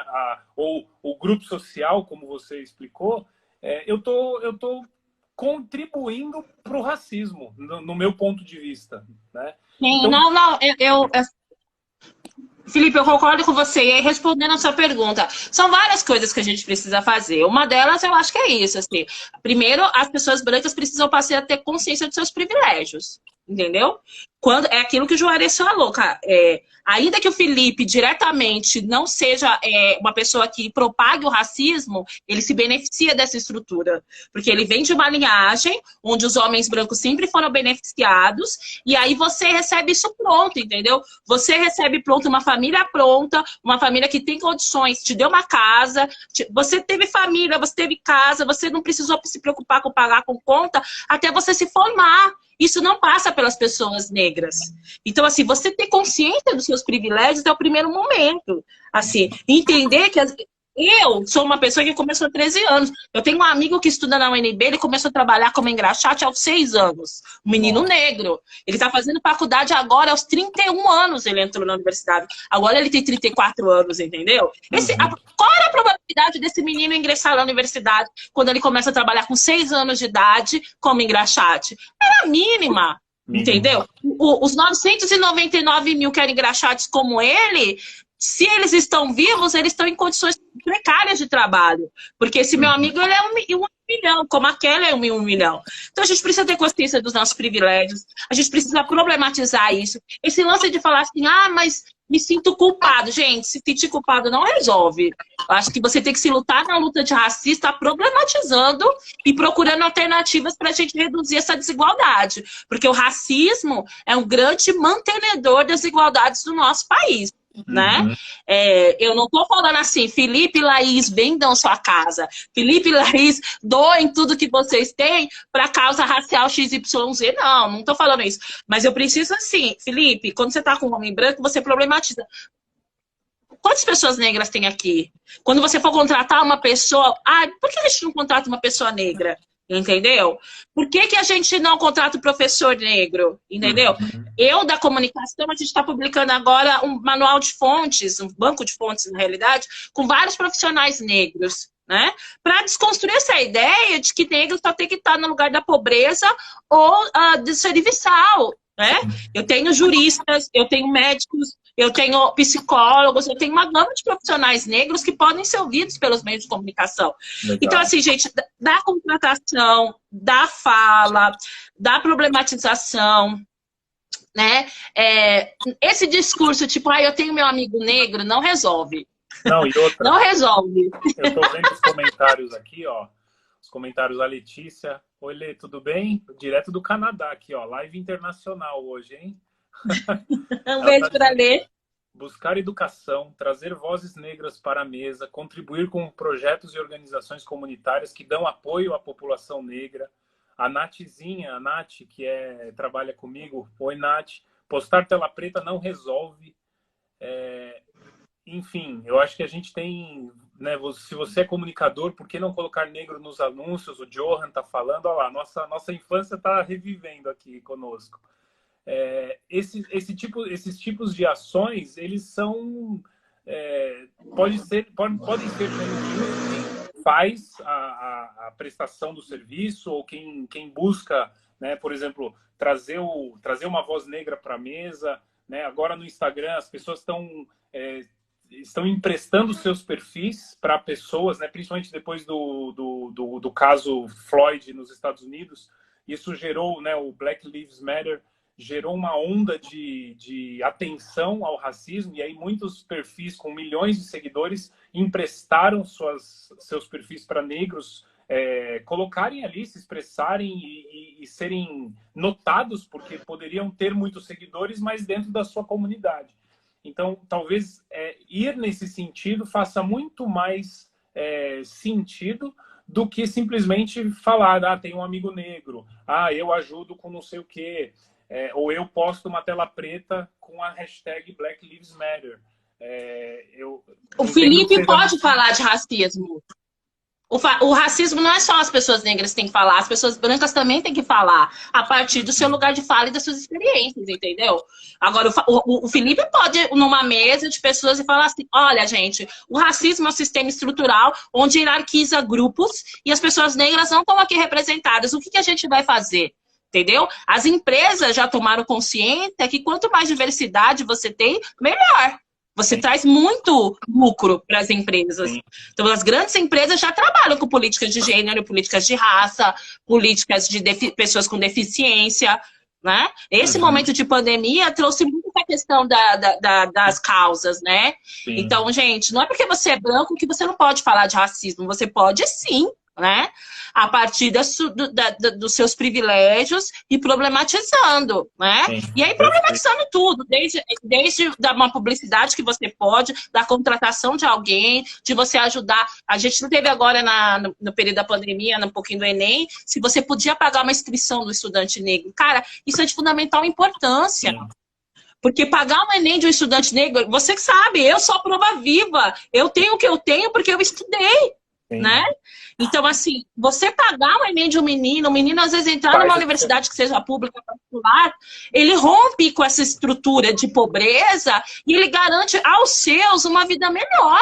S1: ou o grupo social, como você explicou, eu tô contribuindo para o racismo, no meu ponto de vista, né?
S3: Sim, então... Felipe, eu concordo com você. E aí, respondendo a sua pergunta, são várias coisas que a gente precisa fazer. Uma delas, eu acho que é isso, assim. Primeiro, as pessoas brancas precisam passar a ter consciência dos seus privilégios. Entendeu? Quando, é aquilo que o Juarez falou, cara. Ainda que o Felipe diretamente não seja uma pessoa que propague o racismo, ele se beneficia dessa estrutura. Porque ele vem de uma linhagem onde os homens brancos sempre foram beneficiados, e aí você recebe isso pronto, entendeu? Você recebe pronto uma família pronta, uma família que tem condições, te deu uma casa, você teve família, você teve casa, você não precisou se preocupar com pagar com conta até você se formar. Isso não passa pelas pessoas negras. Então, assim, você ter consciência dos seus privilégios é o primeiro momento. Assim, entender que eu sou uma pessoa que começou há 13 anos. Eu tenho um amigo que estuda na UNB, ele começou a trabalhar como engraxate aos 6 anos. Um menino negro. Ele está fazendo faculdade agora, aos 31 anos ele entrou na universidade. Agora ele tem 34 anos, entendeu? Qual era a probabilidade desse menino ingressar na universidade quando ele começa a trabalhar com 6 anos de idade como engraxate? Era mínima. Entendeu? Os 999 mil que eram engraxates como ele, se eles estão vivos, eles estão em condições precárias de trabalho. Porque esse meu amigo, ele é 1 milhão, como a Kelly é 1 milhão. Então a gente precisa ter consciência dos nossos privilégios, a gente precisa problematizar isso. Esse lance de falar assim, mas me sinto culpado. Gente, se sentir culpado não resolve. Eu acho que você tem que se lutar na luta de racista, problematizando e procurando alternativas para a gente reduzir essa desigualdade. Porque o racismo é um grande mantenedor das desigualdades do nosso país. Né? Eu não tô falando assim, Felipe e Laís, vendam sua casa. Felipe e Laís, doem tudo que vocês têm para causa racial XYZ. Não tô falando isso. Mas eu preciso assim, Felipe, quando você tá com um homem branco, você problematiza. Quantas pessoas negras tem aqui? Quando você for contratar uma pessoa, por que a gente não contrata uma pessoa negra? Entendeu? Por que a gente não contrata o professor negro? Entendeu? Eu, da comunicação, a gente está publicando agora um manual de fontes, um banco de fontes, na realidade, com vários profissionais negros, né? Para desconstruir essa ideia de que negro só tem que estar no lugar da pobreza ou de serviçal, né? Eu tenho juristas, eu tenho médicos, eu tenho psicólogos, eu tenho uma gama de profissionais negros que podem ser ouvidos pelos meios de comunicação. Legal. Então, assim, gente, da contratação, da fala, da problematização, né? Esse discurso, tipo, eu tenho meu amigo negro, não resolve.
S1: Não, e outra.
S3: Não resolve.
S1: Eu tô vendo os comentários aqui, ó. Os comentários da Letícia. Oi, Lê, tudo bem? Direto do Canadá aqui, ó. Live internacional hoje, hein?
S3: Um beijo para Lê.
S1: Buscar educação, trazer vozes negras para a mesa, contribuir com projetos e organizações comunitárias que dão apoio à população negra. A Nathzinha, a Nath, que trabalha comigo. Oi, Nath. Postar tela preta não resolve. Enfim, eu acho que a gente tem, né, se você é comunicador, por que não colocar negro nos anúncios? O Johan está falando, olha lá, nossa infância está revivendo aqui conosco. Esses tipos de ações, eles são, podem ser quem faz a prestação do serviço ou quem busca, né, por exemplo, trazer uma voz negra para a mesa, né? Agora no Instagram as pessoas estão emprestando seus perfis para pessoas, né? Principalmente depois do caso Floyd nos Estados Unidos. Isso gerou, né, o Black Lives Matter, gerou uma onda de atenção ao racismo, e aí muitos perfis com milhões de seguidores emprestaram seus perfis para negros colocarem ali, se expressarem e serem notados, porque poderiam ter muitos seguidores, mas dentro da sua comunidade. Então, talvez ir nesse sentido faça muito mais sentido do que simplesmente falar, tem um amigo negro, eu ajudo com não sei o quê, ou eu posto uma tela preta com a hashtag Black Lives Matter.
S3: O Felipe pode falar de racismo. O racismo não é só as pessoas negras que têm que falar, as pessoas brancas também têm que falar, a partir do seu lugar de fala e das suas experiências, entendeu? Agora, o Felipe pode, numa mesa de pessoas, e falar assim, olha, gente, o racismo é um sistema estrutural onde hierarquiza grupos e as pessoas negras não estão aqui representadas. O que a gente vai fazer? Entendeu? As empresas já tomaram consciência que quanto mais diversidade você tem, melhor. Você traz muito lucro para as empresas.
S1: Sim.
S3: Então, as grandes empresas já trabalham com políticas de gênero, políticas de raça, políticas de pessoas com deficiência, né? Esse momento de pandemia trouxe muito essa questão das causas, né?
S1: Sim.
S3: Então, gente, não é porque você é branco que você não pode falar de racismo. Você pode sim, né? A partir dos seus privilégios e problematizando, né?
S1: Sim.
S3: E aí problematizando tudo, desde uma publicidade que você pode, da contratação de alguém, de você ajudar. A gente não teve agora no período da pandemia, um pouquinho do Enem, se você podia pagar uma inscrição do estudante negro. Cara, isso é de fundamental importância.
S1: Sim.
S3: Porque pagar um Enem de um estudante negro, você que sabe, eu sou a prova viva. Eu tenho o que eu tenho porque eu estudei.
S1: Sim.
S3: Né? Então, assim, você pagar o Enem de um menino, o menino às vezes entrar numa universidade que seja pública ou particular, ele rompe com essa estrutura de pobreza e ele garante aos seus uma vida melhor.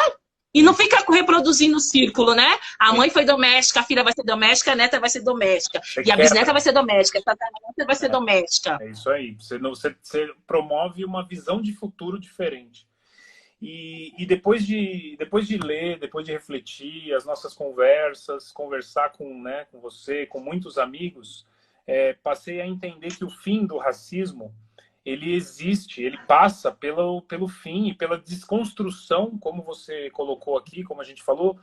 S3: E não fica reproduzindo o círculo, né? A mãe foi doméstica, a filha vai ser doméstica, a neta vai ser doméstica. E a bisneta vai ser doméstica, a tataraneita vai ser doméstica.
S1: É isso aí. Você promove uma visão de futuro diferente. E depois de ler, depois de refletir, as nossas conversar com você, com muitos amigos, passei a entender que o fim do racismo, ele existe, ele passa pelo fim e pela desconstrução, como você colocou aqui, como a gente falou,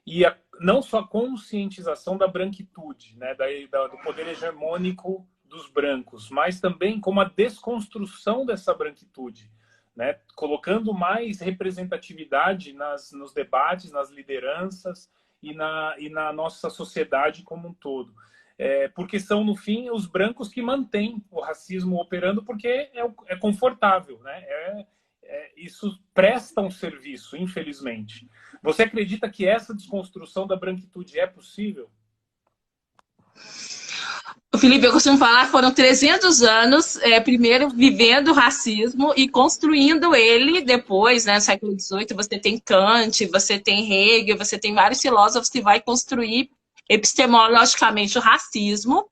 S1: e não só a conscientização da branquitude, né, do poder hegemônico dos brancos, mas também como a desconstrução dessa branquitude. Né, colocando mais representatividade nos debates, nas lideranças e na nossa sociedade como um todo. Porque são, no fim, os brancos que mantêm o racismo operando porque é confortável. Né? Isso presta um serviço, infelizmente. Você acredita que essa desconstrução da branquitude é possível?
S3: Felipe, eu costumo falar, foram 300 anos, primeiro vivendo o racismo e construindo ele depois, né, no século XVIII, você tem Kant, você tem Hegel, você tem vários filósofos que vai construir epistemologicamente o racismo,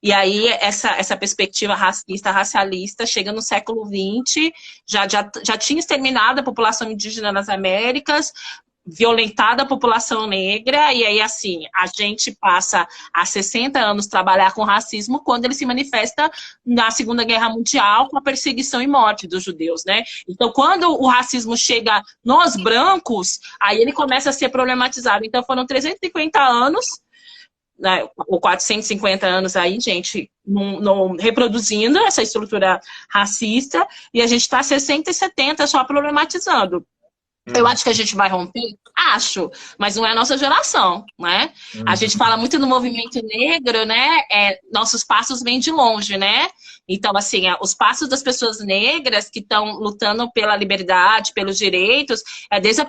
S3: e aí essa perspectiva racista, racialista, chega no século XX, já tinha exterminado a população indígena nas Américas, violentada a população negra, e aí, assim, a gente passa há 60 anos trabalhar com racismo quando ele se manifesta na Segunda Guerra Mundial com a perseguição e morte dos judeus, né? Então, quando o racismo chega nos brancos, aí ele começa a ser problematizado. Então, foram 350 anos, né, ou 450 anos aí, gente, reproduzindo essa estrutura racista, e a gente está 60 e 70 só problematizando. Eu acho que a gente vai romper? Acho, mas não é a nossa geração, né? A gente fala muito no movimento negro, né? Nossos passos vêm de longe, né? Então, assim, os passos das pessoas negras que estão lutando pela liberdade, pelos direitos, desde a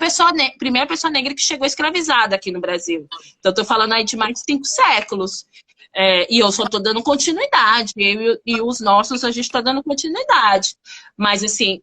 S3: primeira pessoa negra que chegou escravizada aqui no Brasil. Então, eu tô falando aí de mais de 5 séculos. E eu só estou dando continuidade, eu e os nossos, a gente está dando continuidade. Mas, assim,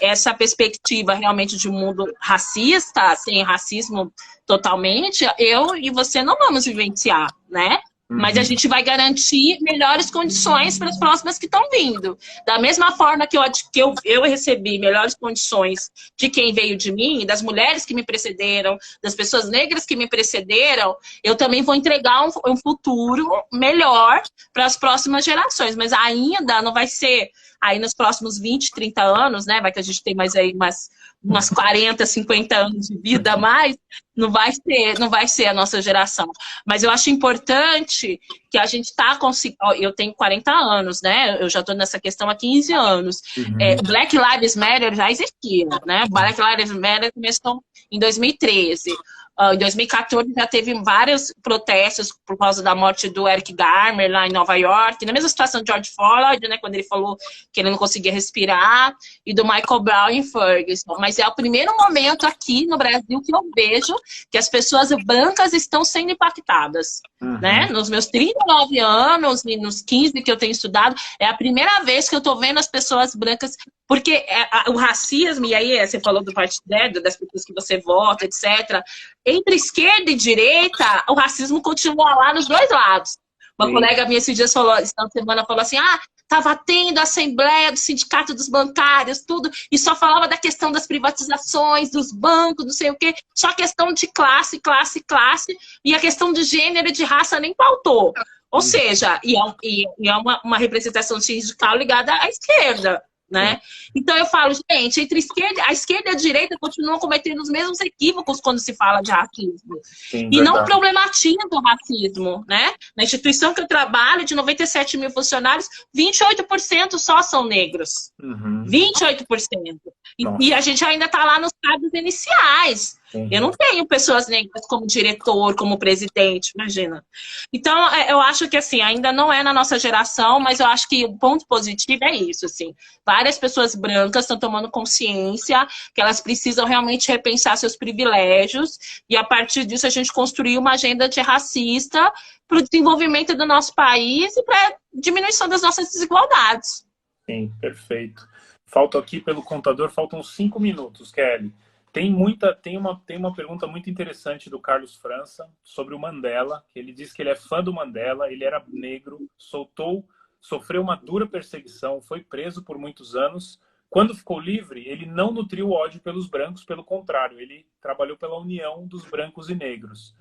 S3: essa perspectiva realmente de um mundo racista, sem racismo totalmente, eu e você não vamos vivenciar, né? Mas a gente vai garantir melhores condições para as próximas que estão vindo. Da mesma forma que eu recebi melhores condições de quem veio de mim, das mulheres que me precederam, das pessoas negras que me precederam, eu também vou entregar um futuro melhor para as próximas gerações. Mas ainda não vai ser aí nos próximos 20, 30 anos, né? Vai que a gente tem mais aí umas 40, 50 anos de vida a mais, não vai ser a nossa geração. Mas eu acho importante que a gente está conseguindo... Eu tenho 40 anos, né? Eu já estou nessa questão há 15 anos. Black Lives Matter já existia, né? Black Lives Matter começou em 2013. Em 2014 já teve vários protestos por causa da morte do Eric Garner lá em Nova York, na mesma situação de George Floyd, né, quando ele falou que ele não conseguia respirar, e do Michael Brown em Ferguson. Mas é o primeiro momento aqui no Brasil que eu vejo que as pessoas brancas estão sendo impactadas. Né? Nos meus 39 anos e nos 15 que eu tenho estudado, é a primeira vez que eu estou vendo as pessoas brancas, porque o racismo, e aí você falou do partido, das pessoas que você vota, etc., entre esquerda e direita, o racismo continua lá nos dois lados. Uma colega minha esse dia essa semana falou assim, estava tendo a assembleia do sindicato dos bancários, tudo, e só falava da questão das privatizações, dos bancos, não sei o quê, só questão de classe, e a questão de gênero e de raça nem pautou. Ou seja, é uma representação sindical ligada à esquerda, né? Então eu falo, gente, entre a esquerda e a direita continuam cometendo os mesmos equívocos quando se fala de racismo.
S1: Sim,
S3: e
S1: verdade.
S3: Não problematizam o racismo, né? Na instituição que eu trabalho, de 97 mil funcionários, 28% só são negros. 28%. E a gente ainda está lá nos cargos iniciais. Eu não tenho pessoas negras como diretor, como presidente, imagina. Então, eu acho que, assim, ainda não é na nossa geração, mas eu acho que o ponto positivo é isso, assim. Várias pessoas brancas estão tomando consciência que elas precisam realmente repensar seus privilégios e, a partir disso, a gente construir uma agenda antirracista para o desenvolvimento do nosso país e para a diminuição das nossas desigualdades.
S1: Sim, perfeito. Falta aqui, pelo contador, faltam 5 minutos, Kelly. Tem uma pergunta muito interessante do Carlos França sobre o Mandela. Ele diz que ele é fã do Mandela, ele era negro, sofreu uma dura perseguição, foi preso por muitos anos. Quando ficou livre, ele não nutriu ódio pelos brancos, pelo contrário, ele trabalhou pela união dos brancos e negros.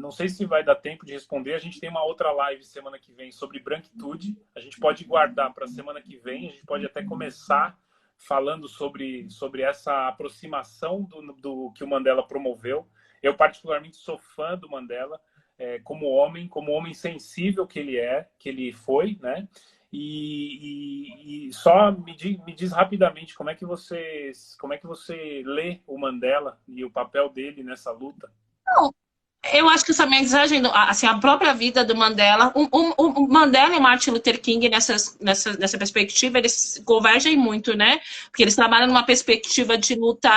S1: Não sei se vai dar tempo de responder. A gente tem uma outra live semana que vem sobre branquitude. A gente pode guardar para a semana que vem, a gente pode até começar falando sobre essa aproximação do que o Mandela promoveu. Eu, particularmente, sou fã do Mandela, como homem sensível que ele foi, né? E só me diz rapidamente como é que você lê o Mandela e o papel dele nessa luta.
S3: Não. Eu acho que essa mensagem, assim, a própria vida do Mandela, o Mandela e o Martin Luther King, nessa perspectiva, eles convergem muito, né? Porque eles trabalham numa perspectiva de luta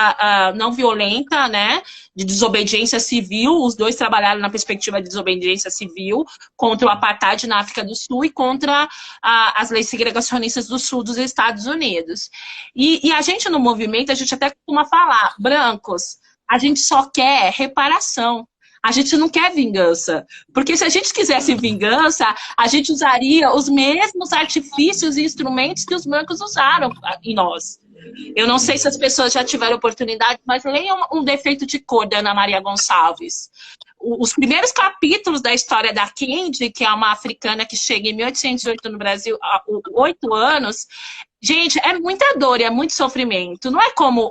S3: não violenta, né? De desobediência civil. Os dois trabalharam na perspectiva de desobediência civil contra o apartheid na África do Sul e contra as leis segregacionistas do sul dos Estados Unidos. E a gente, no movimento, a gente até costuma falar, brancos, a gente só quer reparação. A gente não quer vingança. Porque se a gente quisesse vingança, a gente usaria os mesmos artifícios e instrumentos que os brancos usaram em nós. Eu não sei se as pessoas já tiveram oportunidade, mas leiam Um Defeito de Cor, da Ana Maria Gonçalves. Os primeiros capítulos da história da Kendi, que é uma africana que chega em 1808 no Brasil, há 8 anos, gente, é muita dor e é muito sofrimento. Não é como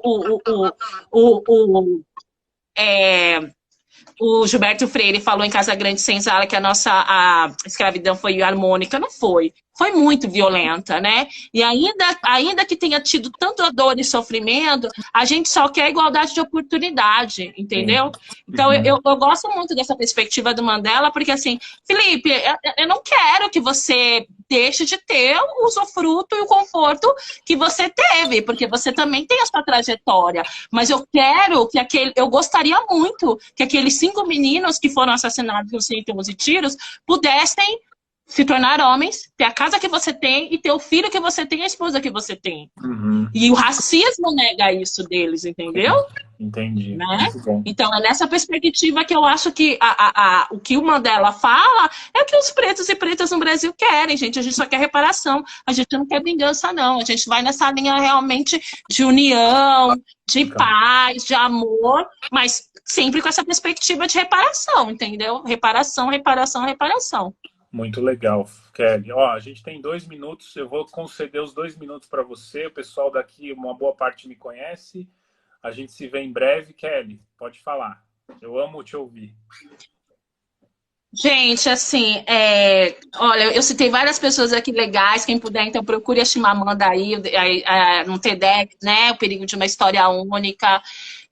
S3: o Gilberto Freire falou em Casa Grande Senzala que a escravidão foi harmônica. Não foi. Foi muito violenta, né? E ainda que tenha tido tanta dor e sofrimento, a gente só quer igualdade de oportunidade, entendeu? Então, eu gosto muito dessa perspectiva do Mandela, porque assim, Felipe, eu não quero que você deixe de ter o usufruto e o conforto que você teve, porque você também tem a sua trajetória. Mas eu gostaria muito que aqueles 5 meninos que foram assassinados nos centros de tiros pudessem se tornar homens, ter a casa que você tem e ter o filho que você tem e a esposa que você tem. E o racismo nega isso deles, entendeu?
S1: Entendi.
S3: Né? Então, é nessa perspectiva que eu acho que o que o Mandela fala é o que os pretos e pretas no Brasil querem, gente. A gente só quer reparação, a gente não quer vingança, não. A gente vai nessa linha realmente de união, de paz, de amor, mas sempre com essa perspectiva de reparação, entendeu? Reparação, reparação, reparação.
S1: Muito legal, Kelly. A gente tem 2 minutos, eu vou conceder os 2 minutos para você. O pessoal daqui, uma boa parte me conhece. A gente se vê em breve. Kelly, pode falar. Eu amo te ouvir.
S3: Gente, assim, olha, eu citei várias pessoas aqui legais. Quem puder, então, procure a Chimamanda aí, no TEDx, né? O Perigo de uma História Única.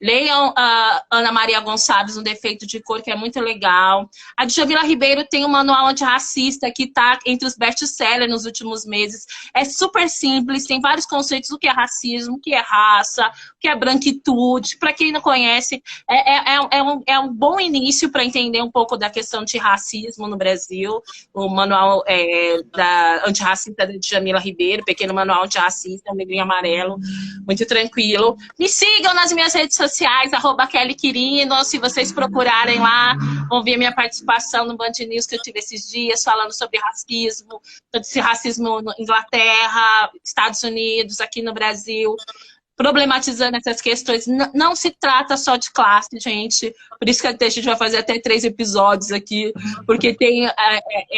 S3: Leiam a Ana Maria Gonçalves, Um Defeito de Cor, que é muito legal. A Djamila Ribeiro tem um manual antirracista que está entre os best-sellers nos últimos meses. É super simples, tem vários conceitos do que é racismo, o que é raça, o que é branquitude. Para quem não conhece, é um bom início para entender um pouco da questão de racismo no Brasil. O manual da antirracista da Djamila Ribeiro, pequeno manual antirracista, um livrinho amarelo, muito tranquilo. Me sigam nas minhas redes sociais, sociais, @KellyQuirino. Se vocês procurarem lá, vão ver minha participação no Band News que eu tive esses dias, falando sobre racismo, todo esse racismo na Inglaterra, Estados Unidos, aqui no Brasil, problematizando essas questões. Não se trata só de classe, gente. Por isso que a gente vai fazer até 3 episódios aqui, porque tem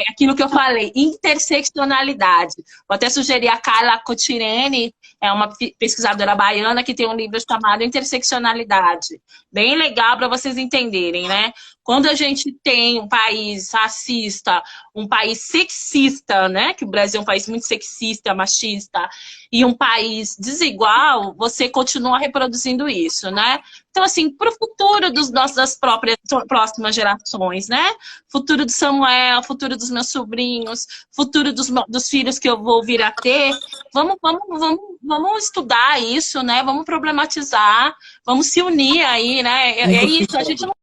S3: aquilo que eu falei, interseccionalidade. Vou até sugerir a Carla Cotirene, é uma pesquisadora baiana que tem um livro chamado Interseccionalidade. Bem legal para vocês entenderem, né? Quando a gente tem um país racista, um país sexista, né? Que o Brasil é um país muito sexista, machista, e um país desigual, você continua reproduzindo isso, né? Então, assim, para o futuro das próximas gerações, né? Futuro do Samuel, futuro dos meus sobrinhos, futuro dos filhos que eu vou vir a ter, vamos estudar isso, né? Vamos problematizar, vamos se unir aí, né? É isso, a gente não